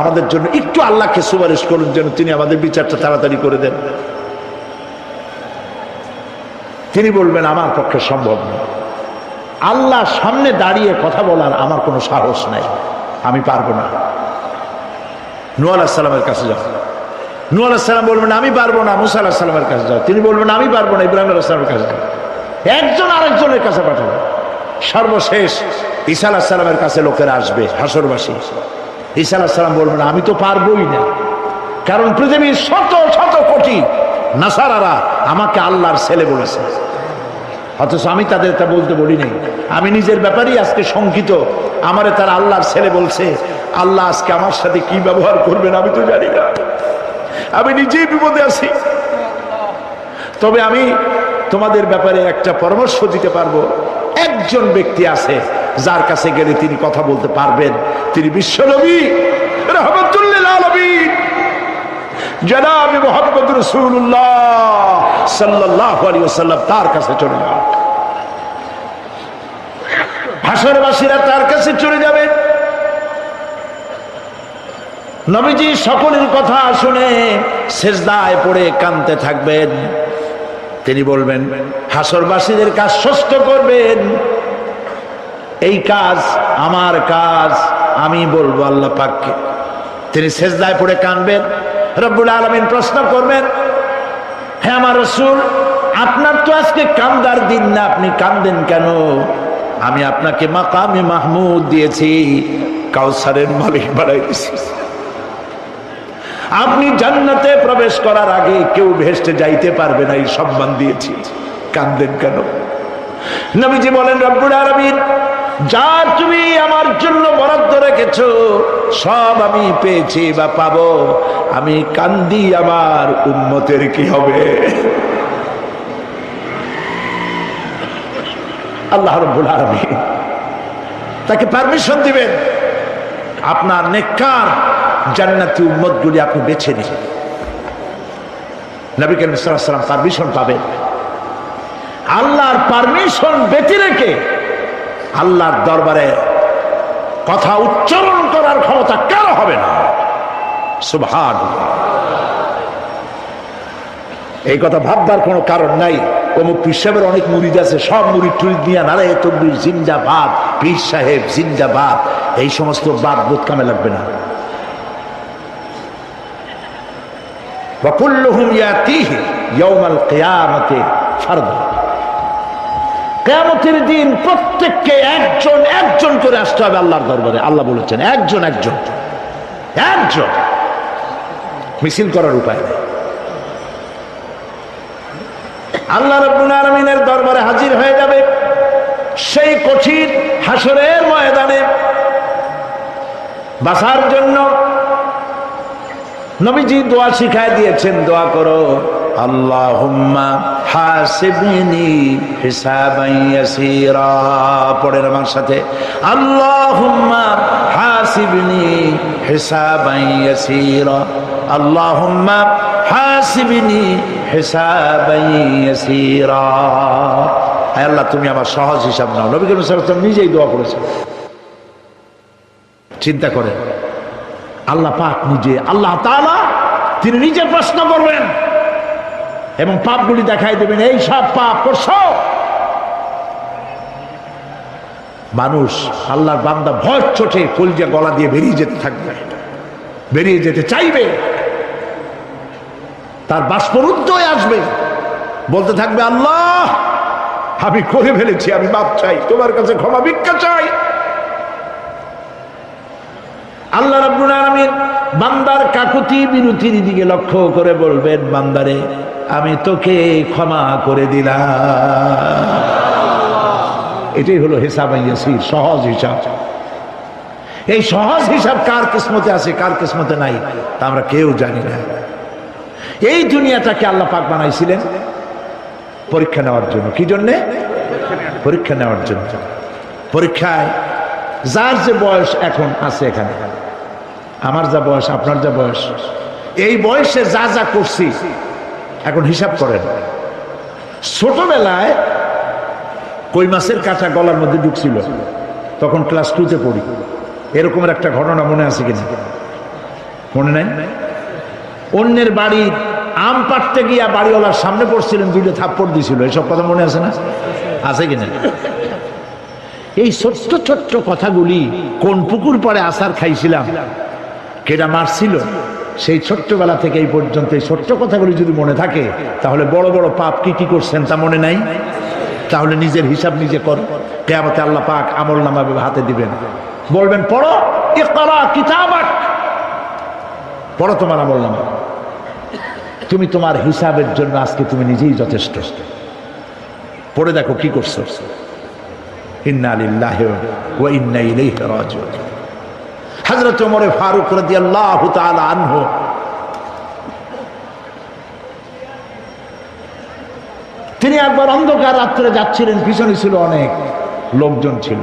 আমাদের জন্য একটু আল্লাহকে সুপারিশ করুন যেন তিনি আমাদের বিচারটা তাড়াতাড়ি করে দেন। তিনি বলবেন, আমার পক্ষে সম্ভব না, আল্লাহর সামনে দাঁড়িয়ে কথা বলার আমার কোনো সাহস নাই, আমি পারবো না। নূহ আলাইহিস সালামের কাছে যাও, নূহ আলাইহিস সালাম বলবেন, আমি পারবো না। মুসা আলাইহিস সালামের কাছে যাও, তিনি বলবেন, আমি পারবো না। ইব্রাহিম আলাইহিস সালামের কাছে যাও, একজন আরেকজনের কাছে পাঠাবো। সর্বশেষ ঈসা আলাইহিস সালামের কাছে লোকেরা আসবে, হাসরবাসী। ঈসা আলাইহিস সালাম বলবেন, আমি তো পারবোই না, কারণ পৃথিবীর শত শত কোটি নাসারারা আমাকে আল্লাহর ছেলে বলেছে, অথচ আমি তাদের তা বলতে বলি নাই। আমি নিজের ব্যাপারেই আজকে শঙ্কিত, আমারে তারা আল্লাহর ছেলে বলছে। আল্লাহ আজকে আমার সাথে কি ব্যবহার করবেন আমি তো জানি না, আমি নিজেই বিপদে আছি। তবে আমি তোমাদের ব্যাপারে একটা পরামর্শ দিতে পারবো। একজন ব্যক্তি আছে যার কাছে গেলে তিনি কথা বলতে পারবেন, তিনি বিশ্বনবী রাহমাতুল লিল আলামিন জনাব মুহাম্মদ রাসূলুল্লাহ সাল্লাল্লাহু আলাইহি ওয়াসাল্লাম। তার কাছে চলে যাও, হাসরবাসীরা তার কাছে চলে যাবে। নবীজি সকলের কথা শুনে সিজদায় পড়ে কাঁদতে থাকবেন। তিনি বলবেন, হাসরবাসীদের কাজ সুস্থ করবেন, এই কাজ আমার কাজ, আমি বলবো আল্লাহ পাককে। তিনি সিজদায় পড়ে কাঁদবেন। রব্বুল আলামিন প্রশ্ন করবেন, হে আমার রাসূল, আপনার তো আজকে কান্দার দিন না, আপনি কাঁদেন কেন? আমি আপনাকে মাকামে মাহমুদ দিয়েছি, কাউসারের মালিক বানাই দিয়েছি। আপনি জান্নাতে প্রবেশ করার আগে কেউ ভেস্টে যাইতে পারবে না, এই সম্মান দিয়েছি, কাঁদেন কেন? নবীজি বলেন, রব্বুল আলামিন, যা তুমি আমার জন্য বরাদ্দ রেখেছো সব আমি পেয়েছি বা পাবো, আমি কান্দি, আমার উম্মতের কি হবে? আল্লাহ রাব্বুল আলামিন তাকে পারমিশন দিবেন, আপনার নেককার জান্নাতি উম্মতগুলি আপনি বেছে নিন। নবী করিম সাল্লাল্লাহু আলাইহি ওয়াসাল্লাম পারমিশন পাবেন। আল্লাহর পারমিশন ব্যতি রেখে আল্লাহর দরবারে কথা উচ্চারণ করার ক্ষমতা কারো হবে না। সুবহানাল্লাহ। এই কথা ভাববার কোনো কারণ নাই। অমুক পীর সাহেবের অনেক মুরিদ আছে, সব মুরিদ টুরিদ নিয়ে নারে তকবীর জিন্দাবাদ, পীর সাহেব জিন্দাবাদ, এই সমস্ত বাদ বোধ কামে লাগবে না। ওয়া কুল্লুহুম ইয়াতিহি ইয়াউমাল কিয়ামাতি ফারদা। কিয়ামতের দিন প্রত্যেককে একজন একজন করে আসতে হবে আল্লাহর দরবারে। আল্লাহ বলেছেন, একজন একজন একজন, মিছিল করার উপায় নেই। আল্লাহ রাব্বুল আলামিনের দরবারে হাজির হয়ে যাবে সেই কঠিন হাসরের ময়দানে বাঁচার জন্য। নবীজি দোয়া শিখায় দিয়েছেন, দোয়া করো আল্লাহুম্মা হাসিবনি হিসাবান ইয়াসীরা। পড়েন আমার সাথে, আল্লাহুম্মা হাসিবনি হিসাবান ইয়াসীরা, আল্লাহুম্মা হাসিবনি হিসাবান ইয়াসীরা। হে আল্লাহ, তুমি আমার সহজ হিসাব নাও। নবী করিম সাল্লাল্লাহু আলাইহি ওয়াসাল্লাম নিজেই দোয়া করেছেন। চিন্তা করেন, আল্লাহ পাক নিজে, আল্লাহ তাআলা তিনি নিজে প্রশ্ন করবেন এবং পাপগুলি দেখাই দেবেন, এই সব পাপ করছো। মানুষ, আল্লাহর বান্দা ভয় চোটে কলজা গলা দিয়ে বেরিয়ে যেতে থাকবে, বেরিয়ে যেতে চাইবে, তার বাষ্পরুদ্ধ হয়ে আসবে, বলতে থাকবে আল্লাহ আমি করে ফেলেছি, আমি মাপ চাই, তোমার কাছে ক্ষমা ভিক্ষা চাই। আল্লাহ রাব্বুল আলামিন বান্দার কাকুতি বিনতির দিকে লক্ষ্য করে বলবেন, বান্দারে আমি তোকে ক্ষমা করে দিলাম। এটাই হলো হিসাবে ইয়াসির, সহজ হিসাব। এই সহজ হিসাব কার কিসমতে আছে, কার কিসমতে নাই, তা আমরা কেউ জানি না। এই দুনিয়াটাকে আল্লাহ পাক বানাইছিলেন পরীক্ষা নেওয়ার জন্য। কি জন্যে? পরীক্ষা নেওয়ার জন্য। পরীক্ষায় যার যে বয়স এখন আছে, এখানে আমার যা বয়স, আপনার যা বয়স, এই বয়সে যা যা করছি এখন হিসাব করেন। ছোটবেলায় কই মাছের কাঁটা গলার মধ্যে ঢুকছিল, তখন ক্লাস 2-তে পড়ি। এরকমের একটা ঘটনা মনে আছে কিনা? মনে নাই? অন্যের বাড়ির আম পাড়তে গিয়া বাড়িওয়ালার সামনে পড়ছিলেন, 2টা থাপ্পড় দিছিল, এসব কথা মনে আছে না? আছে কিনা? এই ছোট্ট ছোট্ট কথাগুলি, কোন পুকুর পাড়ে আসার খাইছিলাম, কেডা মারছিল, সেই ছোট্টবেলা থেকে এই পর্যন্ত এই ছোট্ট কথাগুলি যদি মনে থাকে, তাহলে বড় বড় পাপ কি কি করছেন তা মনে নাই। তাহলে নিজের হিসাব নিজে কর। কিয়ামতে আল্লাহ পাক আমলনামা হাতে দিবেন, বলবেন পড়ো, ইকরা কিতাবাক, পড়ো তোমার আমলনামা। তুমি তোমার হিসাবের জন্য আজকে তুমি নিজেই যথেষ্ট। পড়ে দেখো কি করছো। ইন্না লিল্লাহি ওয়া ইন্না ইলাইহি রাজিউন। হযরত ওমর ফারুক রাদিয়াল্লাহু তাআলা আনহু তিনি একবার অন্ধকার রাত্রে যাচ্ছিলেন, পিছনে ছিল অনেক লোকজন ছিল।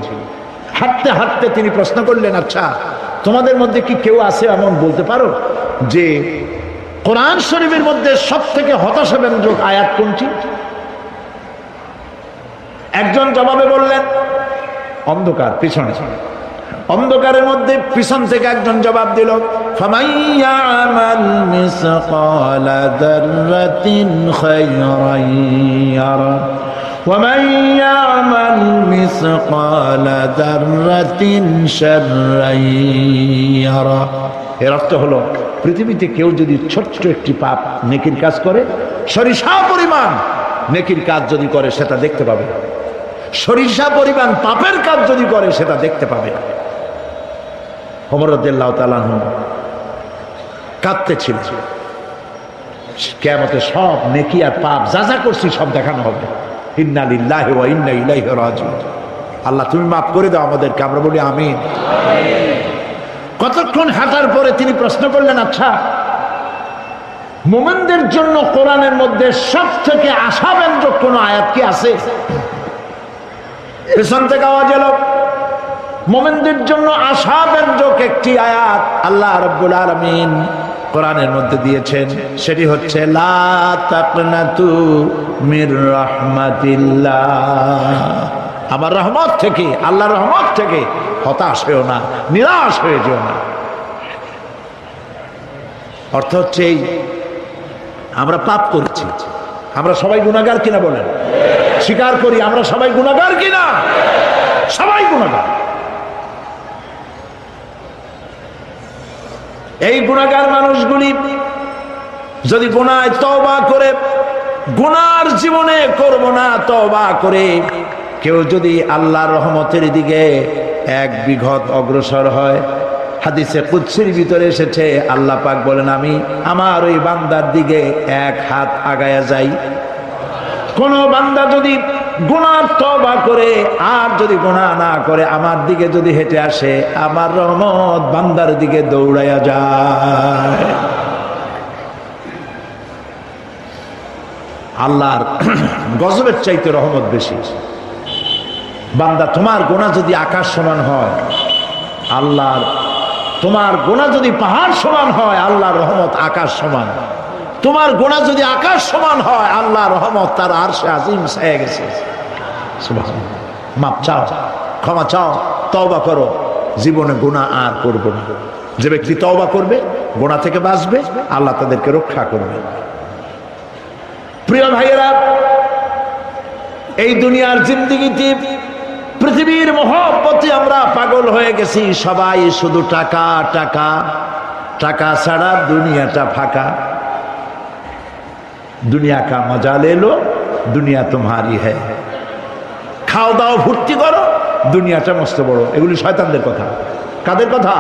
হাঁটতে হাঁটতে তিনি প্রশ্ন করলেন, আচ্ছা তোমাদের মধ্যে কি কেউ আছে এমন বলতে পারো যে কোরআন শরীফের মধ্যে সবথেকে হতাশাব্যঞ্জক আয়াত কোনটি? একজন জবাবে বললেন, অন্ধকার, পিছনে অন্ধকারের মধ্যে পিছন থেকে একজন জবাব দিল, ফামাইয়ামাল মিসকালা যাররাতিন খায়রান ইয়ারা ওয়া মাইয়ামাল মিসকালা যাররাতিন শাররান ইয়ারা। এর অর্থ হলো, পৃথিবীতে কেউ যদি ছোট্ট একটি পাপ নেকির কাজ করে, সরিষা পরিমাণ নেকির কাজ যদি করে সেটা দেখতে পাবে, সরিষা পরিমাণ পাপের কাজ যদি করে সেটা দেখতে পাবে। ওমর রাদিয়াল্লাহু তাআলা আনহু কাঁদতেছিল, কিয়ামতে সব নেকি আর পাপ যা যা করছি সব দেখানো হবে। ইন্না লিল্লাহি ওয়া ইন্না ইলাইহি রাজিউন। আল্লাহ তুমি মাফ করে দাও আমাদেরকে, আমরা বলি আমিন। কতক্ষণ হাঁটার পরে তিনি প্রশ্ন করলেন, আচ্ছা মুমিনদের জন্য কোরআনের মধ্যে সবথেকে আশাব্যঞ্জক কোন আয়াত কি আছে? পেছন থেকে আওয়াজ এলো, মুমিনদের জন্য আশাব্যঞ্জক একটি আয়াত আল্লাহ রাব্বুল আলামিন কোরআনের মধ্যে দিয়েছেন, সেটি হচ্ছে লা তাকনাতু মির রাহমাতিল্লাহ। আমার রহমত থেকে, আল্লাহর রহমত থেকে হতাশ হয়েও না, নিরাশ হয়ে যেও না। অর্থ হচ্ছে এই, আমরা পাপ করেছি, আমরা সবাই গুনাহগার কিনা বলেন? স্বীকার করি আমরা সবাই গুনাহগার কিনা? সবাই গুনাহগার। এই গুনাহগার মানুষগুলি যদি গুনায় তওবা করে, গুনার জীবনে করব না তওবা করে কেউ যদি আল্লাহর রহমতের দিকে এক বিঘত অগ্রসর হয়, হাদিসে কুদসির ভিতরে এসেছে, আল্লাহ পাক বলেন আমি আমার ওই বান্দার দিকে এক হাত আগায়া যাই। কোন বান্দা যদি গুনার তওবা করে আর যদি গুনাহ না করে আমার দিকে যদি হেঁটে আসে, আমার রহমত বান্দার দিকে দৌড়াইয়া যায়। আল্লাহর গজবের চাইতে রহমত বেশি। বান্দা তোমার গুনাহ যদি আকাশ সমান হয়, আল্লাহর তোমার গুনাহ যদি পাহাড় সমান হয়, আল্লাহর রহমত আকাশ সমান। তোমার গুনাহ যদি আকাশ সমান হয়, আল্লাহর রহমত তার আরশে আজিম ছায়া গেছে। সুবহানাল্লাহ। মাপ চাও, ক্ষমা চাও, তওবা করো, জীবনে গুনাহ আর করবে না। যে ব্যক্তি তওবা করবে, গুনাহ থেকে বাঁচবে, আল্লাহ তাদেরকে রক্ষা করবে। প্রিয় ভাইয়েরা, এই দুনিয়ার জিন্দেগিতে পৃথিবীর মহব্বতে আমরা পাগল হয়ে গেছি। সবাই শুধু টাকা টাকা, টাকা ছাড়া দুনিয়াটা ফাঁকা। দুনিয়া কা মজা লে লো, দুনিয়া তোমারি হ্যায়। খাও দাও ফুর্তি করো, দুনিয়াটা মস্ত বড়। এগুলি শয়তানদের কথা। কাদের কথা?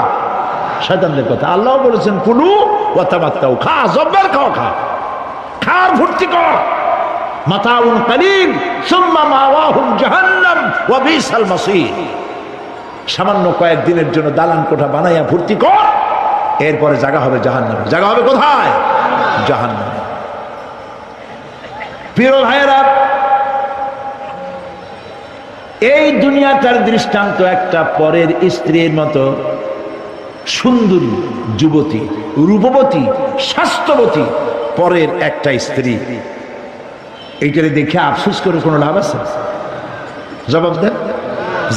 শয়তানদের কথা। আল্লাহ বলেছেন কুলু ওয়া তামাত্তাউ, খা, জব্বার খাও, খা, খার ফুর্তি কর। মাতাউন কালিল সুম্মা মাওয়াহুম জাহান্নাম ওয়া বিসাল মাসীর। সামান্য কয়েকদিনের জন্য দালান কোঠা বানাইয়া ফুর্তি কর, এরপরে জায়গা হবে জাহান্নামে। জায়গা হবে কোথায়? জাহান্নামে। প্রিয় ভাইয়েরা, এই দুনিয়াটার দৃষ্টান্ত একটা পরের স্ত্রীর মতো সুন্দরী যুবতী, রূপবতী, স্বাস্থ্যবতী পরের একটা স্ত্রী। এইটারে দেখে আফসোস করে কোনো লাভ আছে? জবাব দেন।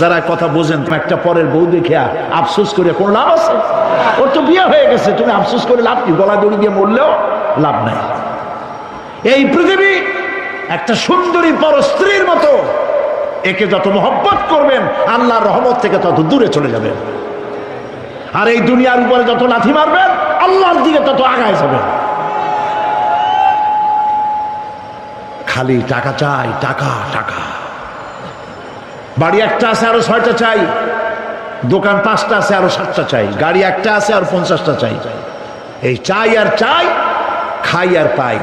যারা কথা বোঝেন, একটা পরের বউ দেখে আফসোস করে কোনো লাভ আছে? ওর তো বিয়ে হয়ে গেছে, তুমি আফসোস করে লাভ কি? গলা দড়ি দিয়ে মরলেও লাভ নাই। এই পৃথিবী একটা সুন্দরী পর স্ত্রীর মতো। একে যত মহব্বত করবেন, আল্লাহর রহমত থেকে তত দূরে চলে যাবেন। আর এই দুনিয়ার উপরে যত লাথি মারবেন, আল্লাহর দিকে তত আগায় যাবেন। খালি টাকা চাই, টাকা টাকা। বাড়ি একটা আছে আরো 6টা চাই, দোকান 5টা আছে আরো 7টা চাই, গাড়ি একটা আছে আর 50টা চাই। এই চাই আর চাই, খাই আর পাই,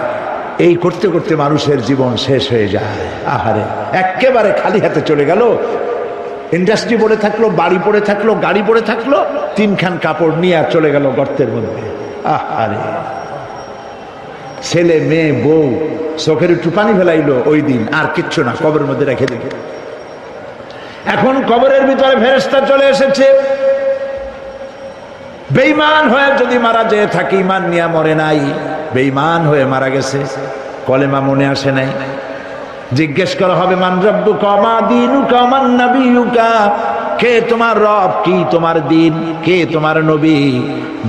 এই করতে করতে মানুষের জীবন শেষ হয়ে যায়। আহারে, একেবারে খালি হাতে চলে গেল। ইন্ডাস্ট্রি পড়ে থাকলো, বাড়ি পড়ে থাকলো, গাড়ি পড়ে থাকলো, 3খান কাপড় নিয়ে আর চলে গেল গর্তের মধ্যে। আহারে, ছেলে মেয়ে বউ চোখের একটু পানি ফেলাইলো ওই দিন, আর কিচ্ছু না, কবরের মধ্যে রেখে দিল। এখন কবরের ভিতরে ফেরেশতা চলে এসেছে। বেঈমান হয়ে যদি মারা যেয়ে থাকে, ঈমান নিয়ে মরে নাই, বেঈমান হয়ে মারা গেছে, কলেমা মনে আসে নাই। জিজ্ঞেস করা হবে মান রাব্বুকা মা দীনুকা মান নাবিয়ুকা, কে তোমার রব, কি তোমার দিন, কে তোমার নবী?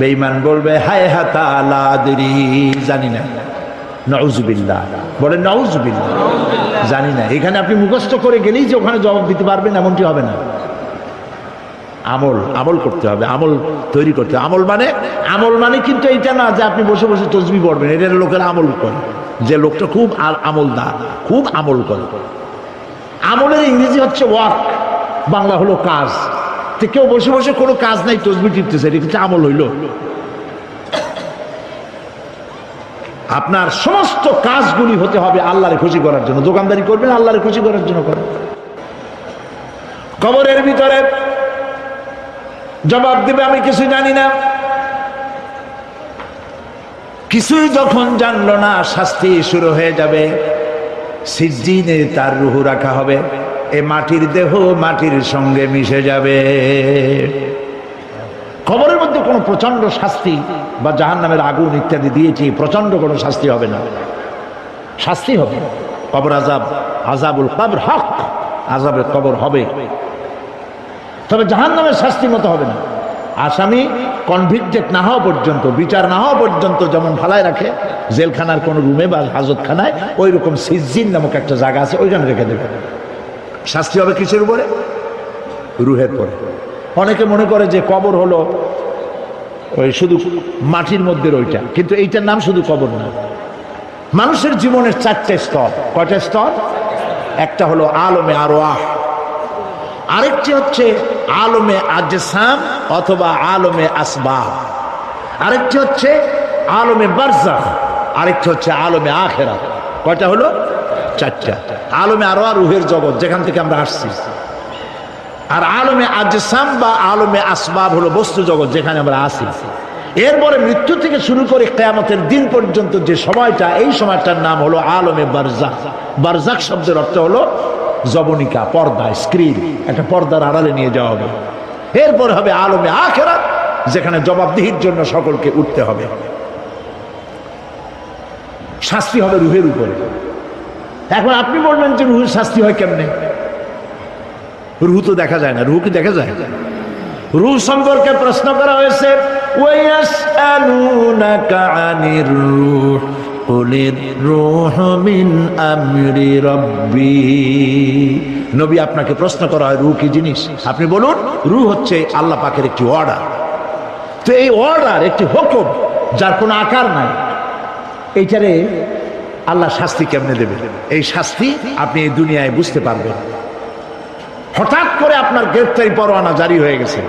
বেঈমান বলবে হায় হাতা লা আদরি, জানি না। নাউযুবিল্লাহ, বলেন নাউযুবিল্লাহ, জানি না। এখানে আপনি মুখস্থ করে গেলেই যে ওখানে জবাব দিতে পারবেন এমনটি হবে না। আমল আমল করতে হবে, আমল তৈরি করতে হবে। আমল মানে কিন্তু এইটা না যে আপনি বসে বসে তসবিহ পড়বেন। এটা লোকেরা আমল করে, যে লোকটা খুব আমলদার, খুব আমল করে। আমলের ইংরেজি হচ্ছে ওয়ার্ক, বাংলা হলো কাজ। তো কেউ বসে বসে কোনো কাজ নাই, তসবিহ টিপতেছে, এটা কিন্তু আমল হইল? আপনার সমস্ত কাজগুলি হতে হবে আল্লাহরে খুশি করার জন্য। দোকানদারি করবেন আল্লাহরে খুশি করার জন্য করেন। কবরের ভিতরে জবাব দিবে আমি কিছু জানি না। কিছুই যখন জানলো না, শাস্তি শুরু হয়ে যাবে। সিজ্জিনে তার রূহ রাখা হবে, এ মাটির দেহ মাটির সঙ্গে মিশে যাবে। কবরের মধ্যে কোনো প্রচন্ড শাস্তি বা জাহান্নামের আগুন ইত্যাদি দিয়েছি, প্রচন্ড কোনো শাস্তি হবে না। শাস্তি হবে কবর আযাব, আযাবুল কবর হক, আযাবের কবর হবে, তবে জাহান্নামের শাস্তি মতো হবে না। আসামি কনভিক্টেড না হওয়া পর্যন্ত, বিচার না হওয়া পর্যন্ত যেমন ফালায় রাখে জেলখানার কোনো রুমে বা হাজতখানায়, ওই রকম সিজ্জিন নামক একটা জায়গা আছে, ওইখানে রেখে দেবে। শাস্তি হবে কিসের উপরে? রুহের পরে। অনেকে মনে করে যে কবর হলো ওই শুধু মাটির মধ্যে ওইটা, কিন্তু এইটার নাম শুধু কবর না। মানুষের জীবনের 4টে স্তর। কয়টা স্তর? একটা হলো আলমে আরওয়াহ, আরেকটি হচ্ছে আলমে আজসাম অথবা আলমে আসবাব, আরেকটি হচ্ছে আলমে বারজাখ, আরেকটি হচ্ছে আলমে আখিরাত। কয়টা হলো? 4টা। আলমে আরওয়াহ রুহের জগৎ, যেখান থেকে আমরা আসছি। আর আলমে আজসাম বা আলমে আসবাব হলো বস্তু জগৎ, যেখানে আমরা আছি। এরপরে মৃত্যু থেকে শুরু করে কিয়ামতের দিন পর্যন্ত যে সময়টা, এই সময়টার নাম হলো আলমে বারজাখ। বারজাখ শব্দের অর্থ হলো জবনিকা, পর্দা, স্ক্রিন, একটা পর্দার আড়ালে নিয়ে যাওয়া হবে। এরপরে হবে আলমে আখিরাত, যেখানে জবাবদিহির জন্য সকলকে উঠতে হবে। শাস্তি হবে রুহের উপরে। এখন আপনি বলবেন যে রুহের শাস্তি হয় কেমনে? রুহ তো দেখা যায় না। রুহ কি দেখা যায়? রুহ সম্পর্কে প্রশ্ন করা হয়েছে, ওয়ায়াসআলুনাকা আনির রূহ কুলির রূহু মিন আমরি রাব্বি। নবী, আপনাকে প্রশ্ন করা হয় রুহ কি জিনিস, আপনি বলুন রুহ হচ্ছে আল্লাহ পাকের একটি অর্ডার। তো এই অর্ডার, একটি হুকুম, যার কোনো আকার নাই, এইটারে আল্লাহ শাস্তি কেমনে দেবে? এই শাস্তি আপনি এই দুনিয়ায় বুঝতে পারবেন। হঠাৎ করে আপনার গ্রেফতারি পরোয়ানা জারি হয়ে গেছে,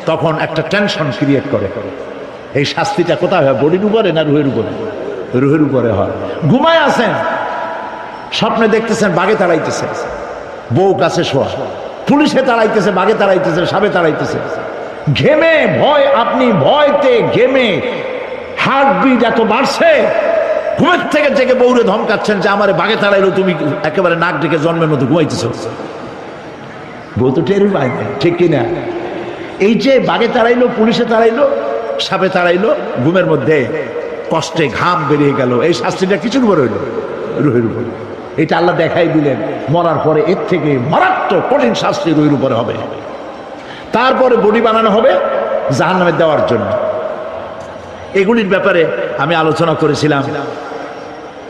তখন একটা টেনশন ক্রিয়েট করে। এই শাস্তিটা কোথায় হয়? বডির উপরে না রুহের উপরে? রুহের উপরে হয়। ঘুমায় আছেন, স্বপ্নে দেখতেছেন বাঘে তাড়াইতেছে, বউ কাছে শোয়া, পুলিশে তাড়াইতেছে, বাঘে তাড়াইতেছে, সাপে তাড়াইতেছে, ঘেমে ভয়, আপনি ভয়তে ঘেমে হার্টবিট এত বাড়ছে, ঘুমের থেকে জেগে বউরে ধমকাচ্ছেন যে আমারে বাঘে তাড়াইলো, তুমি একেবারে নাক ডেকে জন্মের মতো ঘুমাইতেছ। বউ তো টের পায় না, ঠিক কিনা? এই যে বাঘে তাড়াইলো, পুলিশে তাড়াইলো, সাপে তাড়াইলো, ঘুমের মধ্যে কষ্টে ঘাম বেরিয়ে গেল, এই শাস্তিটা কিছুর উপরে হইল? রুহের উপরে। এটা আল্লাহ দেখাই দিলেন, মরার পরে এর থেকে মারাত্মক কঠিন শাস্তি রুহের উপরে হবে। তারপরে বডি বানানো হবে জাহান্নামে দেওয়ার জন্য। এগুলির ব্যাপারে আমি আলোচনা করেছিলাম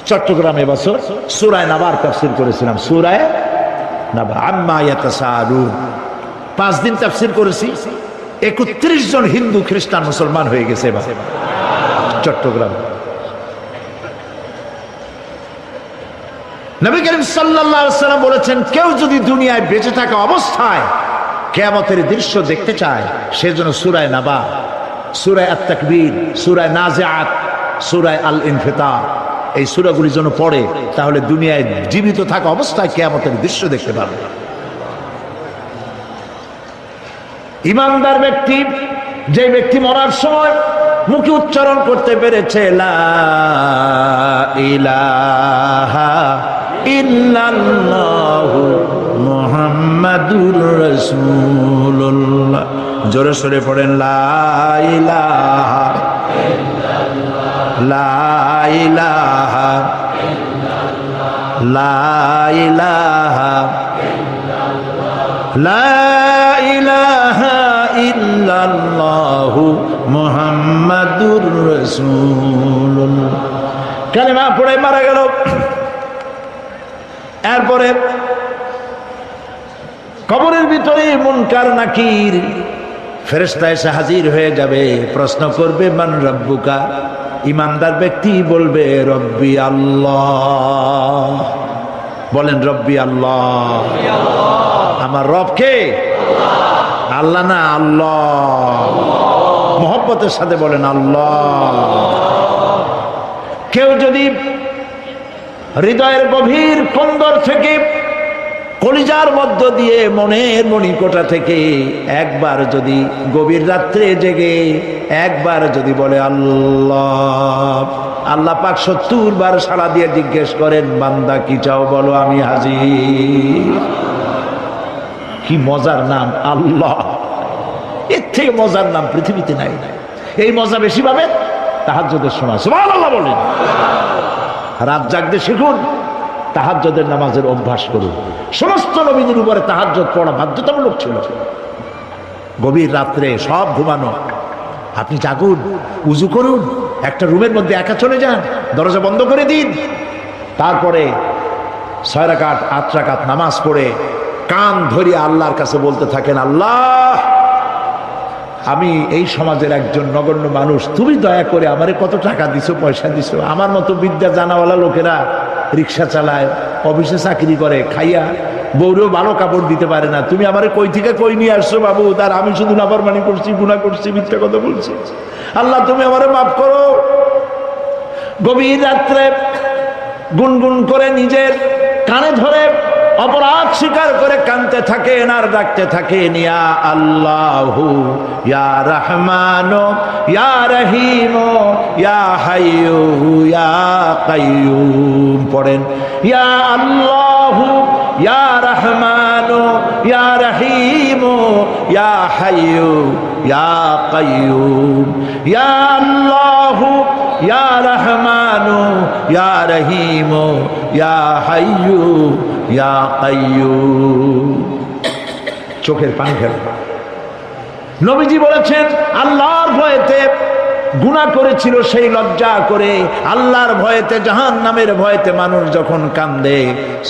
চট্টগ্রামে বছর সূরা নাবার তাফসীর করেছিলাম। সূরা নাবা, আম্মা ইয়াতাসাআলুন, 5 দিন তাফসীর করেছি। 31 জন হিন্দু, খ্রিস্টান, মুসলমান হয়ে গেছে এবার চট্টগ্রাম। নবী করিম সাল্লাল্লাহু আলাইহি ওয়াসাল্লাম বলেছেন, কেউ যদি দুনিয়ায় বেঁচে থাকা অবস্থায় কিয়ামতের দৃশ্য দেখতে চায়, সেজন্য সূরা নাবা, সূরা আত-তাকবীর, সূরা নাজিআত, সূরা আল-ইনফিতার, এই সূরাগুলি যেন পড়ে, তাহলে দুনিয়ায় জীবিত থাকা অবস্থায় কিয়ামতের দৃশ্য দেখতে পারবে। ঈমানদার ব্যক্তি, যে ব্যক্তি মরার সময় মুখে উচ্চারণ করতে পেরেছে লা ইলাহা ইল্লাল্লাহু মুহাম্মাদুর রাসূলুল্লাহ, জোরে সোরে পড়েন লা ইলাহা লা ইলাহা লা ইলাহা লা ইলাহা ইল্লাল্লাহু মুহাম্মাদুর রাসূলুল্লাহ। কালেমা পড়ে মারা গেল। এরপরে কবরের ভিতরে মুনকার নাকির ফেরেশতা এসে হাজির হয়ে যাবে, প্রশ্ন করবে মান রব্বুকা। ঈমানদার ব্যক্তি বলবে রব্বি আল্লাহ। বলেন রব্বি আল্লাহ। আমার রব কে? আল্লাহ না, আল্লাহ। মহব্বতের সাথে বলেন আল্লাহ। কেউ যদি হৃদয়ের গভীর কন্দর থেকে, কলিজার মধ্য দিয়ে, মনের মণিকোটা থেকে একবার যদি গভীর রাত্রে জেগে একবার যদি বলে আল্লাহ, আল্লাহ পাক 70 বার সাড়া দিয়ে জিজ্ঞেস করেন, বান্দা কি চাও বলো, আমি হাজির। কি মজার নাম আল্লাহ! এর থেকে মজার নাম পৃথিবীতে নাই। এই মজা বেশি পাবেন তাহাজ্জুদের সময়। সুবহানাল্লাহ বলেন। রাত জাগতে শিখুন, তাহাজ্জুদের নামাজের অভ্যাস করুন। সমস্ত নবীদের উপরে তাহাজ্জুদ পড়া বাধ্যতামূলক ছিল। গভীর রাত্রে সব ঘুমানো, আপনি জাগুন, উজু করুন, একটা রুমের মধ্যে একা চলে যান, দরজা বন্ধ করে দিন, তারপরে 6 রাকাত 8 রাকাত নামাজ পড়ে কান ধরিয়ে আল্লাহর কাছে বলতে থাকেন, আল্লাহ, আমি এই সমাজের একজন নগণ্য মানুষ, তুমি দয়া করে আমারে কত টাকা দিছো, পয়সা দিছো, আমার মতো বিদ্যা জানাওয়ালা লোকেরা রিক্সা চালায়, অফিসে চাকরি করে, খাইয়া বউরেও ভালো কাপড় দিতে পারে না, তুমি আমারে কই থেকে কই নিয়ে আসছো বাবু, তার আমি শুধু নাফরমানি করছি, গুনাহ করছি, মিথ্যা কথা বলছি, আল্লাহ তুমি আমারে মাফ করো। গভীর রাত্রে গুনগুন করে নিজের কানে ধরে অপরাধ স্বীকার করে কাঁদতে থাকেন আর ডাকতে থাকেন, ইয়া আল্লাহু ইয়া রহমানু ইয়া রহিমু ইয়া হাইয়ু ইয়া কাইয়ুম। পড়েন, ইয়া আল্লাহু ইয়া রহমানু ইয়া রহিমু ইয়া হাইয়ু ইয়া কাইয়ুম, ইয়া আল্লাহু ইয়া রহমানু ইয়া রহিমু ইয়া হাইয়ু ইয়া কাইয়ুম। চোখের পানি ফেলে। নবীজি বলেছেন, আল্লাহর ভয়েতে গুনাহ করেছিল সেই লজ্জা করে, আল্লাহর ভয়েতে, জাহান্নামের ভয়েতে মানুষ যখন কান্দে,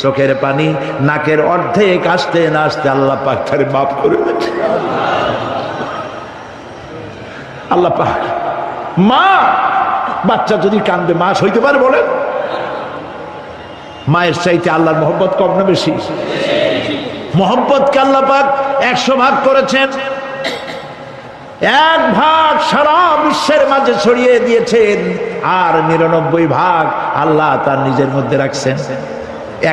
চোখের পানি নাকের অর্ধেক আসতে না আসতে আল্লাহ পাক তারে মাফ করে দেন। আল্লাহ পাক, মা বাচ্চা যদি কান্দে মা সইতে পারে বলেন? মায়ের চাইতে আল্লাহর মহব্বত কম না বেশি? মহব্বতকে আল্লাহ পাক 100 ভাগ করেছেন, 1 ভাগ সারা বিশ্বের মাঝে ছড়িয়ে দিয়েছেন, আর 99 ভাগ আল্লাহ তার নিজের মধ্যে রাখছেন।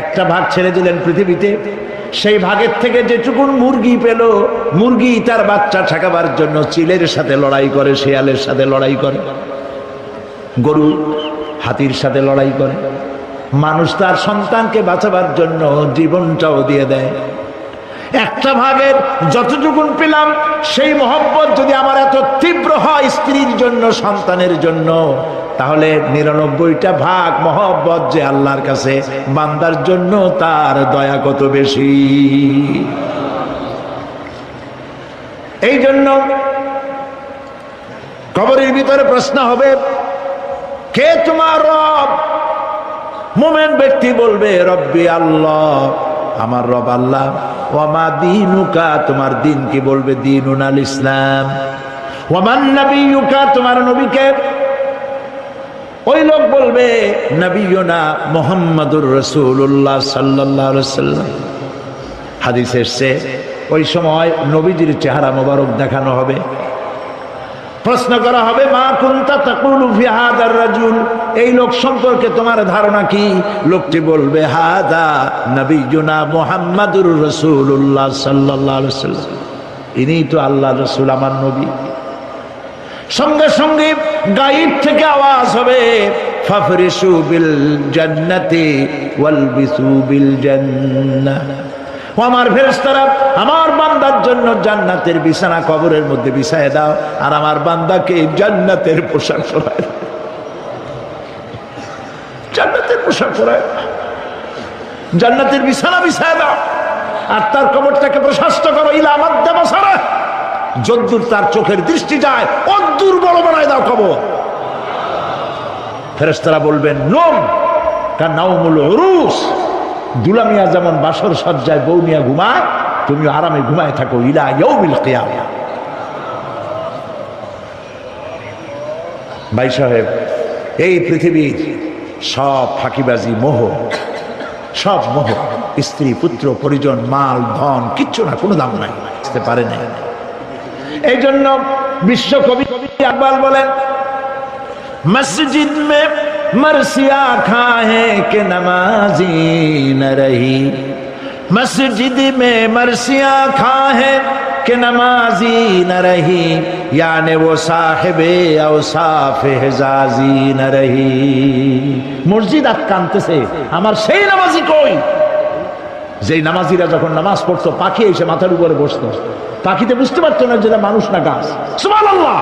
1টা ভাগ ছেড়ে দিলেন পৃথিবীতে, সেই ভাগের থেকে যেটুকুন মুরগি পেল, মুরগি তার বাচ্চা ঠেকাবার জন্য চিলের সাথে লড়াই করে, শেয়ালের সাথে লড়াই করে, গরু হাতির সাথে লড়াই করে, মানুষ তার সন্তানকে বাঁচাবার জন্য জীবনটাও দিয়ে দেয়। 1টা ভাগের যতটুকুন পেলাম, সেই মহব্বত যদি আমার এত তীব্র হয় স্ত্রীর জন্য, সন্তানের জন্য, তাহলে 99টা ভাগ মহব্বত যে আল্লাহর কাছে বান্দার জন্য, তার দয়া কত বেশি। এই জন্য কবরের ভিতরে প্রশ্ন হবে, কে তোমার রব? মুমিন ব্যক্তি বলবে, রব্বি আল্লাহ, আমার রব আল্লাহ। ওয়ামা দীনুকা, তোমার দিন কি? বলবে, দীনুনাল ইসলাম। ওয়ামান নবিয়ুকা, তোমার নবীকে? ওই লোক বলবে, নবিয়ুনা মুহাম্মাদুর রাসূলুল্লাহ সাল্লাল্লাহু আলাইহি ওয়াসাল্লাম। হাদিসে এসেছে, ওই সময় নবীজির চেহারা মোবারক দেখানো হবে, প্রশ্ন করা হবে, মা কুনতা তাকুলু ফি হাদার রাজুল, এই লোক সম্পর্কে তোমার ধারণা কি? লোকটি বলবে, হাদা নবিয়ুনা মুহাম্মাদুর রাসূলুল্লাহ সাল্লাল্লাহু আলাইহি ওয়াসাল্লাম, ইনি তো আল্লাহর রাসূল, আমার নবী। সঙ্গে সঙ্গে গায়েব থেকে আওয়াজ হবে, ফাফরিশু বিল জান্নাতি ওয়ালবিসু বিল জান্নাহ। ও আমার ফেরেশতারা, আমার বান্দার জন্য জান্নাতের বিছানা কবরের মধ্যে বিছায় দাও, আর আমার বান্দাকে জান্নাতের পোশাক পরায়, জান্নাতের পোশাক পরায়, জান্নাতের বিছানা বিছায় দাও, আর তার কবরটাকে প্রশস্ত করো, ইলা মাদ্দা বাসারা, যদ্দূর তার চোখের দৃষ্টি যায় অদ্দূর বড় বানায় দাও কবর। ফেরেশতারা বলবেন, নোম কানাউমুল উরুস, দুলামিয়া যেমন বাসর সজ্জায় বউ নিয়ে ঘুমায়, তুমি আরামে ঘুমায় থাকো, ইলা ইয়াউমিল কিয়ামা। ভাই সাহেব, এই পৃথিবীর সব ফাঁকিবাজি, মোহ, সব মোহ, স্ত্রী, পুত্র, পরিজন, মাল, ধন, কিচ্ছু না, কোনো দাম নাই, বুঝতে পারে নাই। এই জন্য বিশ্বকবি ইকবাল বলেন, মসজিদ মে मरसिया खाए के नमाजी न रही, मस्जिद में मरसिया खाए के नमाजी न रही, यानी वो साहिबे औसाफ हिजाजी न रही। মসজিদ আটকানতেছে, আমার সেই নামাজি কই? যেই নামাজিরা যখন নামাজ পড়তো, পাখি এসে মাথার উপরে বসতো, পাখিতে বুঝতে পারতো না যেটা মানুষ না গাছ। সুবহানাল্লাহ।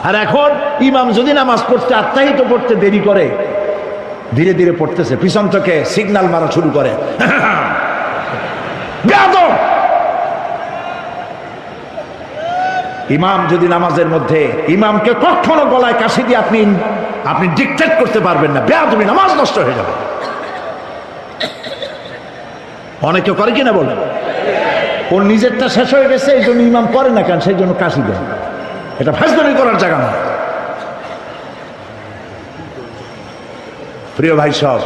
আর এখন ইমাম যদি নামাজ পড়তে, আত্মাহিত পড়তে দেরি করে, ধীরে ধীরে পড়তেছে, পিছন থেকে সিগন্যাল মারা শুরু করে, ইমাম যদি নামাজের মধ্যে, ইমামকে কখনো গলায় কাশি দিয়ে আপনি ডিকটেট করতে পারবেন না, বেয়াদবি, নামাজ নষ্ট হয়ে যাবে। অনেকে করে কিনা বলেন, ওর নিজেরটা শেষ হয়ে গেছে, এই জন্য ইমাম করে না কেন, সেই জন্য কাশি দেয়। এটা ফাজলামি করার জায়গা না। প্রিয় ভাই সব,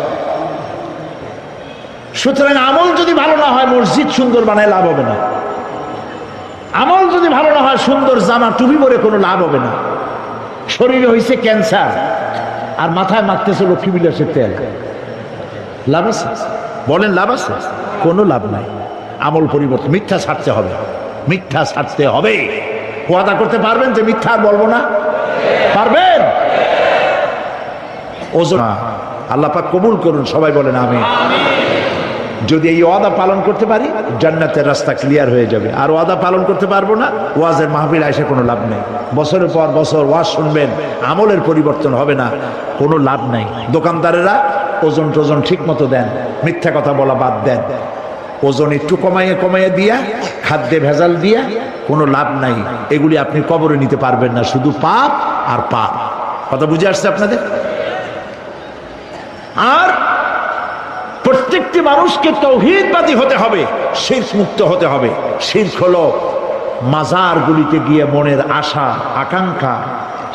সুতরাং আমল যদি ভালো না হয়, মসজিদ সুন্দর বানায় লাভ হবে না। আমল যদি ভালো না হয়, সুন্দর জামা টুপি পরে কোনো লাভ হবে না। শরীরে হয়েছে ক্যান্সার, আর মাথায় মাখতেছে লক্ষ্মী বিলাসের তেল, লাভ আছে? বলেন লাভ আছে? কোনো লাভ নাই। আমল পরিবর্তন, মিথ্যা ছাড়তে হবে, মিথ্যা ছাড়তে হবে। ওয়াদা করতে পারবেন যে মিথ্যা আর বলবো না? পারবেন? ওজন আল্লাহ পাক কবুল করুন, সবাই বলেন আমিন। যদি এই ওয়াদা পালন করতে পারি জান্নাতের রাস্তা ক্লিয়ার হয়ে যাবে। আর ওয়াদা পালন করতে পারবো না, ওয়াজের মাহফিল এসে কোনো লাভ নেই। বছরের পর বছর ওয়াজ শুনবেন, আমলের পরিবর্তন হবে না, কোনো লাভ নাই। দোকানদারেরা ওজন টোজন ঠিক মতো দেন, মিথ্যা কথা বলা বাদ দেন। ওজন একটু কমাইয়ে দিয়া, খাদ্যে ভেজাল দিয়া কোনো লাভ নাই। এগুলি আপনি কবরে নিতে পারবেন না, শুধু পাপ আর পাপ। কথা বুঝে আসছে আপনাদের? আর প্রত্যেকটি মানুষকে তাওহীদবাদী হতে হবে, শিরক মুক্ত হতে হবে। শিরক হলো মাজারগুলিতে গিয়ে মনের আশা আকাঙ্ক্ষা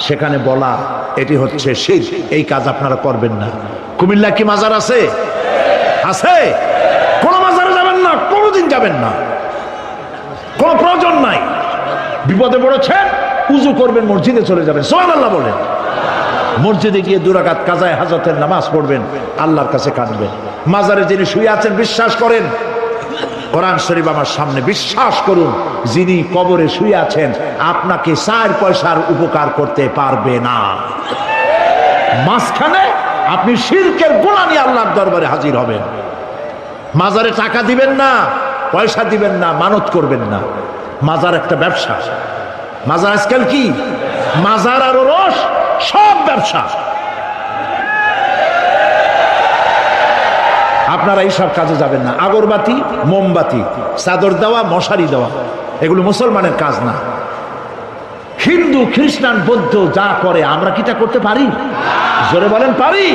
সেখানে বলা, এটি হচ্ছে শিরক। এই কাজ আপনারা করবেন না। কুমিল্লা কি মাজার আছে? আছে? কোন মাজারে যাবেন না, কোনোদিন যাবেন না, কোনো প্রয়োজন নাই। বিপদে পড়েছেন, উযু করবেন, মসজিদে চলে যাবেন, সুবহানাল্লাহ বলেন। মসজিদে গিয়ে 2 রাকাত কাজায়ে হাজতের নামাজ পড়বেন, আল্লাহর কাছে কাঁদবেন। মাজারে যিনি শুয়ে আছেন বিশ্বাস করেন, কোরআন শরীফ আমার সামনে, বিশ্বাস করুন, যিনি কবরে শুয়ে আছেন আপনাকে 4 পয়সার উপকার করতে পারবে না। মাঝখানে আপনি শিরকের গোলা নিয়ে আল্লাহর দরবারে হাজির হবেন। মাজারে টাকা দিবেন না, পয়সা দিবেন না, মানত করবেন না। মাজার একটা ব্যবসা। মাজার আজকাল কি? মাজার আর রস সব ব্যবসা। আপনারা এইসব কাজে যাবেন না। আগরবাতি, মোমবাতি, চাদর দেওয়া, মশারি দেওয়া, এগুলো মুসলমানের কাজ না। হিন্দু, খ্রিস্টান, বৌদ্ধ যা করে আমরা কি তা করতে পারি? জোরে বলেন পারি?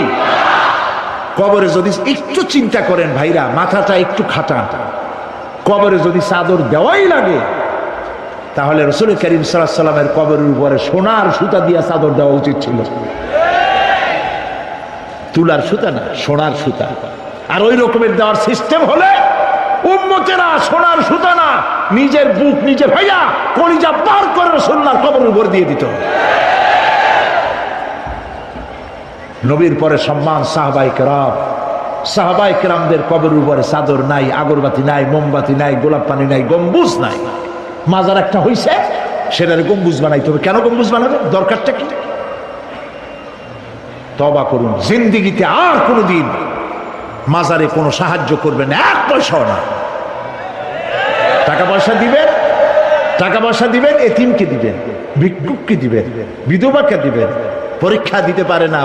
কবরে যদি একটু চিন্তা করেন ভাইরা, মাথাটা একটু খাটা, কবরে যদি চাদর দেওয়াই লাগে তাহলে রাসূল করিম সাল্লাল্লাহু আলাইহি সাল্লামের কবরের উপরে সোনার সুতা দিয়ে চাদর দেওয়া উচিত ছিল। তুলার সুতা না, সোনার সুতা। আর ওই রকমের দেওয়ার সিস্টেম হলে উম্মতেরা সোনার সুতা না, নিজের বুক নিজে ভাইয়া কলিজা পার করে রাসূলুল্লাহর কবরের উপর দিয়ে দিত। নবীর পরে সম্মান সাহাবায়ে কেরাম। সাহাবায়ে কেরামদের কবরের উপরে চাদর নাই, আগরবাতি নাই, মোমবাতি নাই, গোলাপ পানি নাই, গম্বুজ নাই। মাজার একটা হইছে, সেটারে গম্বুজ বানাইতে হবে। কেন গম্বুজ বানাবে? দরকারটা কি? তওবা করুন, জিন্দেগিতে আর কোনোদিন মাজারে কোনো সাহায্য করবেন না, 1 পয়সাও না। টাকা পয়সা দিবেন, টাকা পয়সা দিবেন, এতিমকে দিবেন, ভিক্ষুককে দিবেন, বিধবাকে দিবেন। পরীক্ষা দিতে পারে না,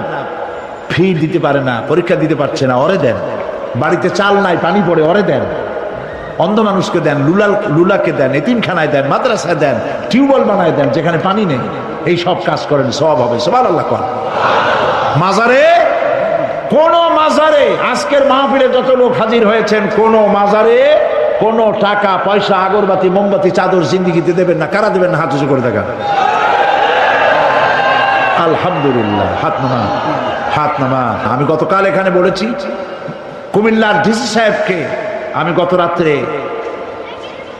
ফি দিতে পারে না, পরীক্ষা দিতে পারছে না, ওরে দেন। বাড়িতে চাল নাই, পানি পড়ে, ওরে দেন। অন্ধ মানুষকে দেন, লুলাকে দেন, এতিমখানায় দেন, মাদ্রাসায় দেন, টিউবওয়েল বানায় দেন যেখানে পানি নেই। এই সব কাজ করেন, সওয়াব হবে। সুবহানাল্লাহ করেন। মাজারে, কোন মাজারে, আজকের মাহফিলে যত লোক হাজির হয়েছেন, কোন মাজারে কোনো টাকা পয়সা, আগরবাতি, মোমবাতি, চাদর জিন্দেগিতে দেবেন না। কারা দেবেন না? হাত উঁচু করে দেখান। আলহামদুলিল্লাহ, হাত নামা, হাত নামা। আমি গতকাল এখানে বলেছি, কুমিল্লার ডিসি সাহেবকে আমি গত রাত্রে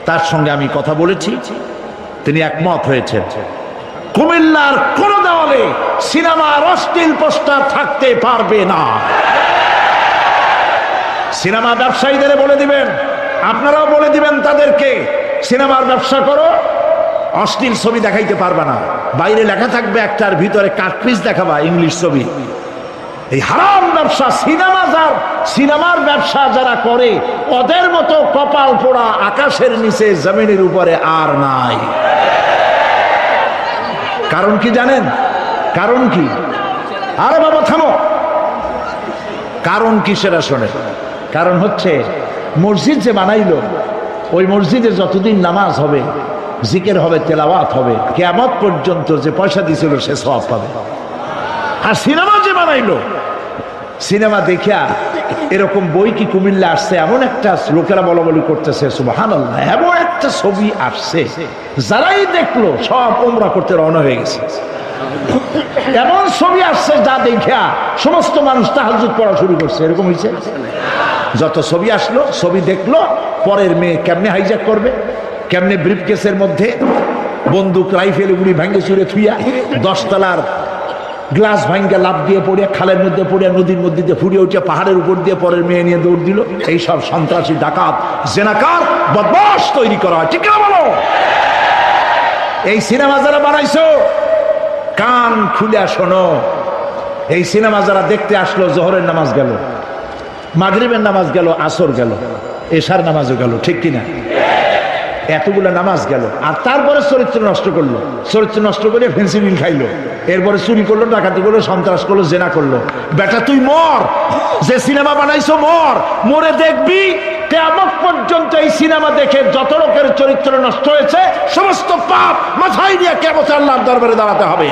তার সঙ্গে আমি কথা বলেছি, তিনি একমত হয়েছেন। কুমিল্লার কোন দেওয়ালে সিনেমার অশ্লীল পোস্টার থাকতে পারবে না। সিনেমা ব্যবসায়ীদের বলে দিবেন, আপনারাও বলে দিবেন তাদেরকে, সিনেমার ব্যবসা করো, অশ্লীল ছবি দেখাইতে পারবে না। বাইরে লেখা থাকবে একটার, ভিতরে কাটপিস দেখাবা ইংলিশ ছবি। এই হারাম ব্যবসা, সিনেমার ব্যবসা যারা করে ওদের মতো কপাল পোড়া আকাশের নিচে জমিনের উপরে আর নাই। কারণ কি জানেন? কারণ কি? আরে বাবা থামো। কারণ কি সেটা শোনে। কারণ হচ্ছে মসজিদ যে বানাইলো, ওই মসজিদে যতদিন নামাজ হবে, জিকির হবে, তেলাওয়াত হবে, কিয়ামত পর্যন্ত যে পয়সা দিছিল সে সওয়াব পাবে। আর সিনেমা যে বানাইলো, সিনেমা দেখিয়া এরকম বই কি কুমিল্লা আসছে? এমন একটা লোকেরা বলা বলি করতেছে, সুবহানাল্লাহ, এমন একটা ছবি আসছে, যারাই দেখলো সব উমরা করতে রওনা হয়ে গেছে। এমন ছবি আসছে যা দেখিয়া সমস্ত মানুষ তাহাজ্জুদ পড়া শুরু করছে। এরকম হয়েছে। যত ছবি আসলো, ছবি দেখলো, পরের মেয়ে কেমনে হাইজ্যাক করবে, কেমনে ব্রিফকেসের মধ্যে বন্দুক, রাইফেল, গুলি ভেঙে চুরে থুইয়া 10 তলার গ্লাস ভাঙ্গা লাভ দিয়ে পড়িয়া, খালের মধ্যে পড়িয়া, নদীর মধ্যে দিয়ে ফুড়িয়ে উঠে পাহাড়ের উপর দিয়ে পরের মেয়ে নিয়ে দৌড় দিল। এইসব সন্ত্রাসী, ডাকাত, জেনাকার, বদমাশ তৈরি করা হয়, ঠিক না বলো? এই সিনেমা যারা বানাইছো, কান খুলে শোনো, এই সিনেমা যারা দেখতে আসলো, জোহরের নামাজ গেল, মাগরিবের নামাজ গেল, আসর গেল, এশার নামাজও গেল, ঠিক কিনা? এতগুলো নামাজ গেল, আর তারপরে চরিত্র নষ্ট করলো। চরিত্র নষ্ট করে ফেন্সিডিল খাইলো, এরপরে চুরি করলো, ডাকাতি করলো, সন্ত্রাস করলো, জেনা করলো। বেটা তুই মর, যে সিনেমা বানাইছো মর, মরে দেখবি কিয়ামত পর্যন্ত এই সিনেমা দেখে যত লোকের চরিত্র নষ্ট হয়েছে সমস্ত পাপ মাথায় দিয়ে কিয়ামত আল্লাহর দরবারে দাঁড়াতে হবে।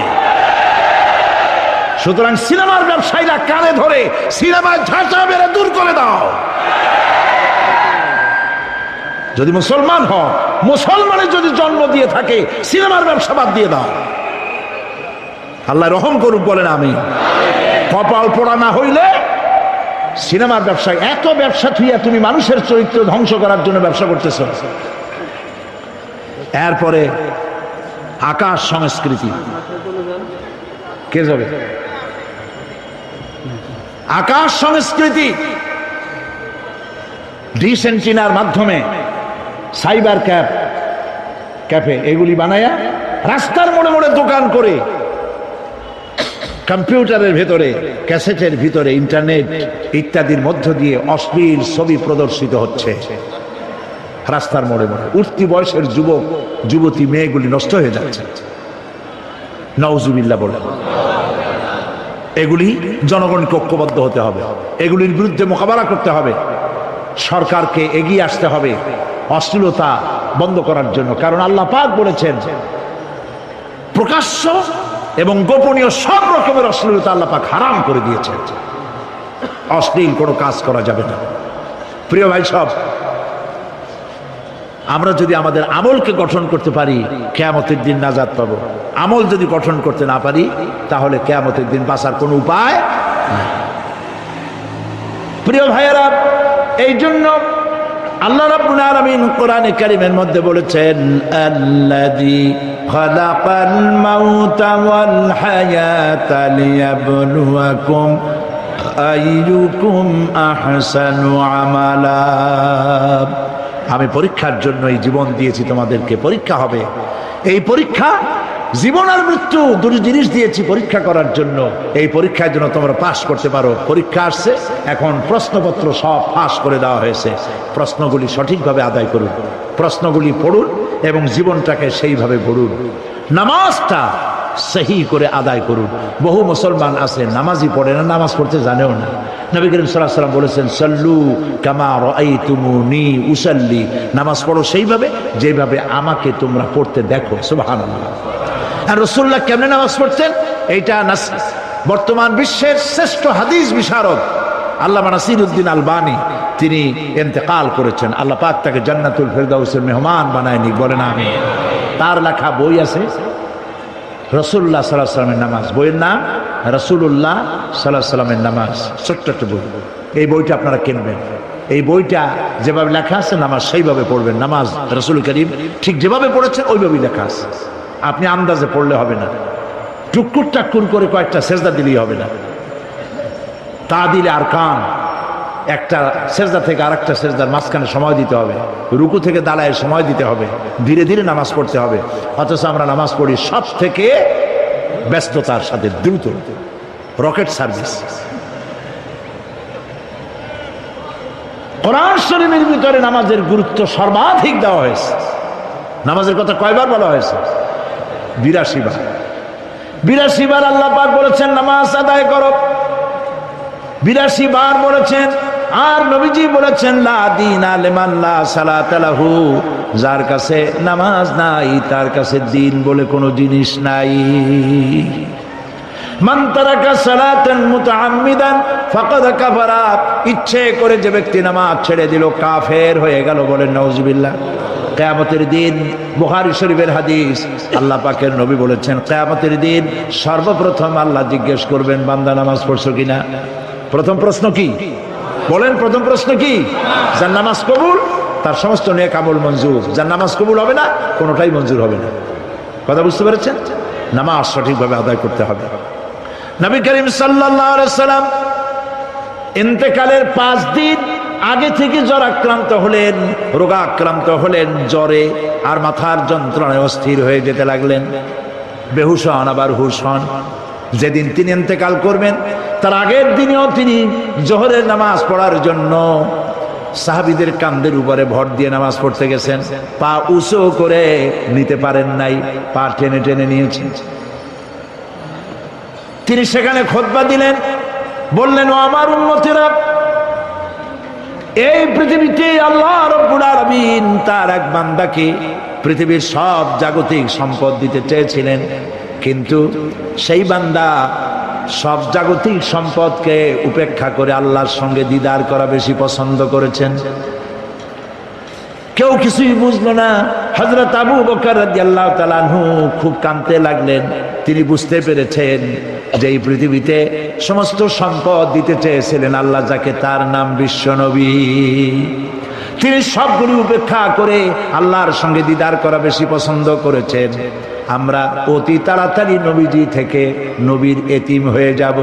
সুতরাং সিনেমার ব্যবসায়ীরা কানে ধরে সিনেমায় ঝাঁচা মেরে দূর করে দাও। যদি মুসলমান হও, মুসলমানের যদি জন্ম দিয়ে থাকে, সিনেমার ব্যবসা বাদ দিয়ে দাও। আল্লাহ রহম করুক, বলেন আমি। কপাল পোড়া না হইলে সিনেমার ব্যবসা, এত ব্যবসা থুইয়া তুমি মানুষের চরিত্র ধ্বংস করার জন্য ব্যবসা করতেছ। এরপরে আকাশ সংস্কৃতি, কে যাবে? আকাশ সংস্কৃতি ডিশ এন্টিনার মাধ্যমে, সাইবার ক্যাফে এগুলি বানায়া রাস্তার মোড়ে মোড়ে দোকান করে, কম্পিউটারের ভেতরে, ক্যাসেটের ভিতরে, ইন্টারনেট ইত্যাদির মধ্য দিয়ে অশ্লীল ছবি প্রদর্শিত হচ্ছে রাস্তার মোড়ে মোড়ে। উঠতি বয়সের যুবক যুবতী মেয়েগুলি নষ্ট হয়ে যাচ্ছে, নাউজুবিল্লাহ বলে। এগুলি জনগণকে ঐক্যবদ্ধ হতে হবে, এগুলির বিরুদ্ধে মোকাবেলা করতে হবে, সরকারকে এগিয়ে আসতে হবে অশ্লীলতা বন্ধ করার জন্য। কারণ আল্লাহ পাক বলেছেন, প্রকাশ্য এবং গোপনীয় সব রকমের অশ্লীলতা আল্লাহ পাক হারাম করে দিয়েছেন। অশ্লীল কোনো কাজ করা যাবে না। প্রিয় ভাই সব, আমরা যদি আমাদের আমলকে গঠন করতে পারি, কিয়ামতের দিন নাজাত পাবো। আমল যদি গঠন করতে না পারি, তাহলে কিয়ামতের দিন বাঁচার কোনো উপায় নাই। প্রিয় ভাইয়েরা, এই জন্য আল্লাহ রাব্বুল আলামিন কোরআনে কারীমের মধ্যে বলেছেন, আল্লাযী খালাকাল মাউতা ওয়াল হায়াতা লিয়াবলুয়াকুম আইয়ুকুম আহসানু আমালা। আমি পরীক্ষার জন্য এই জীবন দিয়েছি, তোমাদেরকে পরীক্ষা হবে। এই পরীক্ষা, জীবন আর মৃত্যু দুটো জিনিস দিয়েছি পরীক্ষা করার জন্য। এই পরীক্ষার জন্য তোমরা পাশ করতে পারো। পরীক্ষা আসছে, এখন প্রশ্নপত্র সব ফাঁস করে দেওয়া হয়েছে। প্রশ্নগুলি সঠিকভাবে আদায় করুন, প্রশ্নগুলি পড়ুন এবং জীবনটাকে সেইভাবে গড়ুন। নামাজটা সহি করে আদায় করুন। বহু মুসলমান আছে নামাজই পড়ে না, নামাজ পড়তে জানেও না। নবী করিম সাল্লাল্লাহু আলাইহি ওয়াসাল্লাম বলেছেন, সাল্লু কামা রাআইতুমুনি উসাল্লি। নামাজ পড়ো সেইভাবে যেভাবে আমাকে তোমরা পড়তে দেখো। সুবহানাল্লাহ। আর রাসূলুল্লাহ কেমনে নামাজ পড়তেন, এইটা বর্তমান বিশ্বের শ্রেষ্ঠ হাদিস বিশারদ আল্লামা নাসিরউদ্দিন আলবানী তিনি ইন্তেকাল করেছেন। আল্লাহ পাক তাকে জান্নাতুল ফেরদাউসের মেহমান বানায়নি, বলেন আমিন। তার লেখা বই আছে রাসূলুল্লাহ সাল্লাল্লাহু আলাইহি ওয়াসাল্লামের নামাজ। বইয়ের নাম রাসূলুল্লাহ সাল্লাল্লাহু আলাইহি ওয়াসাল্লামের নামাজ। ছোট্ট একটা বই। এই বইটা আপনারা কিনবেন। এই বইটা যেভাবে লেখা আছে নামাজ সেইভাবে পড়বেন। নামাজ রাসূল করিম ঠিক যেভাবে পড়েছেন ওইভাবেই লেখা আছে। আপনি আন্দাজে পড়লে হবে না, টুকুর টাক্কুর করে কয়েকটা সেজদা দিলেই হবে না। তা দিলে আর কান, একটা সেজদা থেকে আর একটা সেজদার মাঝখানে সময় দিতে হবে, রুকু থেকে দাঁড়ায় সময় দিতে হবে, ধীরে ধীরে নামাজ পড়তে হবে। অথচ আমরা নামাজ পড়ি সব থেকে ব্যস্ততার সাথে, দ্রুত, রকেট সার্ভিস। কোরআন শরীফের ভিতরে নামাজের গুরুত্ব সর্বাধিক দেওয়া হয়েছে। নামাজের কথা কয়বার বলা হয়েছে? 82 বার। 82 বার আল্লাহ পাক বলেছেন নামাজ আদায় করো, 82 বার বলেছেন। আর নবীজি বলেছেন, লা দীনা লিমান লা সালাতা লাহু, যার কাছে নামাজ নাই তার কাছে দিন বলে কোনো জিনিস নাই। মান তারাকা সালাতান মুতাআম্মিদান ফাকাদ কাফারা, ইচ্ছে করে যে ব্যক্তি নামাজ ছেড়ে দিল কাফের হয়ে গেল, বলেন নাউজুবিল্লাহ। কিয়ামতের দিন, বুখারী শরীফের হাদিস, আল্লাহ পাকের নবী বলেছেন, কিয়ামতের দিন সর্বপ্রথম আল্লাহ জিজ্ঞেস করবেন, বান্দা নামাজ পড়ছো কিনা। প্রথম প্রশ্ন কি বলেন? প্রথম প্রশ্ন কি? যার নামাজ কবুল তার সমস্ত নেক আমল মঞ্জুর, যার নামাজ কবুল হবে না কোনোটাই মঞ্জুর হবে না। কথা বুঝতে পেরেছেন? নামাজ সঠিকভাবে আদায় করতে হবে। নবী করিম সাল্লাল্লাহু আলাইহি সাল্লাম ইন্তেকালের 5 দিন আগে থেকে জ্বর আক্রান্ত হলেন, রোগাক্রান্ত হলেন, জ্বরে আর মাথার যন্ত্রণায় অস্থির হয়ে যেতে লাগলেন। বেহুশ হন, আবার হুশ হন। যেদিন তিনি ইন্তেকাল করবেন তার আগের দিনেও তিনি জোহরের নামাজ পড়ার জন্য সাহাবীদের কাঁধের উপরে ভর দিয়ে নামাজ পড়তে গেছেন। পা উঁচু করে নিতে পারেন নাই, পা টেনে টেনে নিয়েছেন। তিনি সেখানে খুতবা দিলেন, বললেন, ও আমার উম্মতেরা, এই পৃথিবীতে আল্লাহ রাব্বুল আলামিন তার এক বান্দাকে পৃথিবীর সব জাগতিক সম্পদ দিতে চেয়েছিলেন, কিন্তু সেই বান্দা সব জাগতিক সম্পদকে উপেক্ষা করে আল্লাহর সঙ্গে দিদার করা বেশি পছন্দ করেছেন। কেউ কিছুই বুঝলো না। হযরত আবু বকর রাদিয়াল্লাহু তাআলা আনহু খুব কাঁদতে লাগলেন। তিনি বুঝতে পেরেছেন যে এই পৃথিবীতে সমস্ত সম্পদ দিতে চেয়েছিলেন আল্লাহ যাকে, তার নাম বিশ্বনবী। তিনি সবগুলি উপেক্ষা করে আল্লাহর সঙ্গে দিদার করা বেশি পছন্দ করেছেন। আমরা অতি তাড়াতাড়ি নবীজি থেকে নবীর এতিম হয়ে যাব।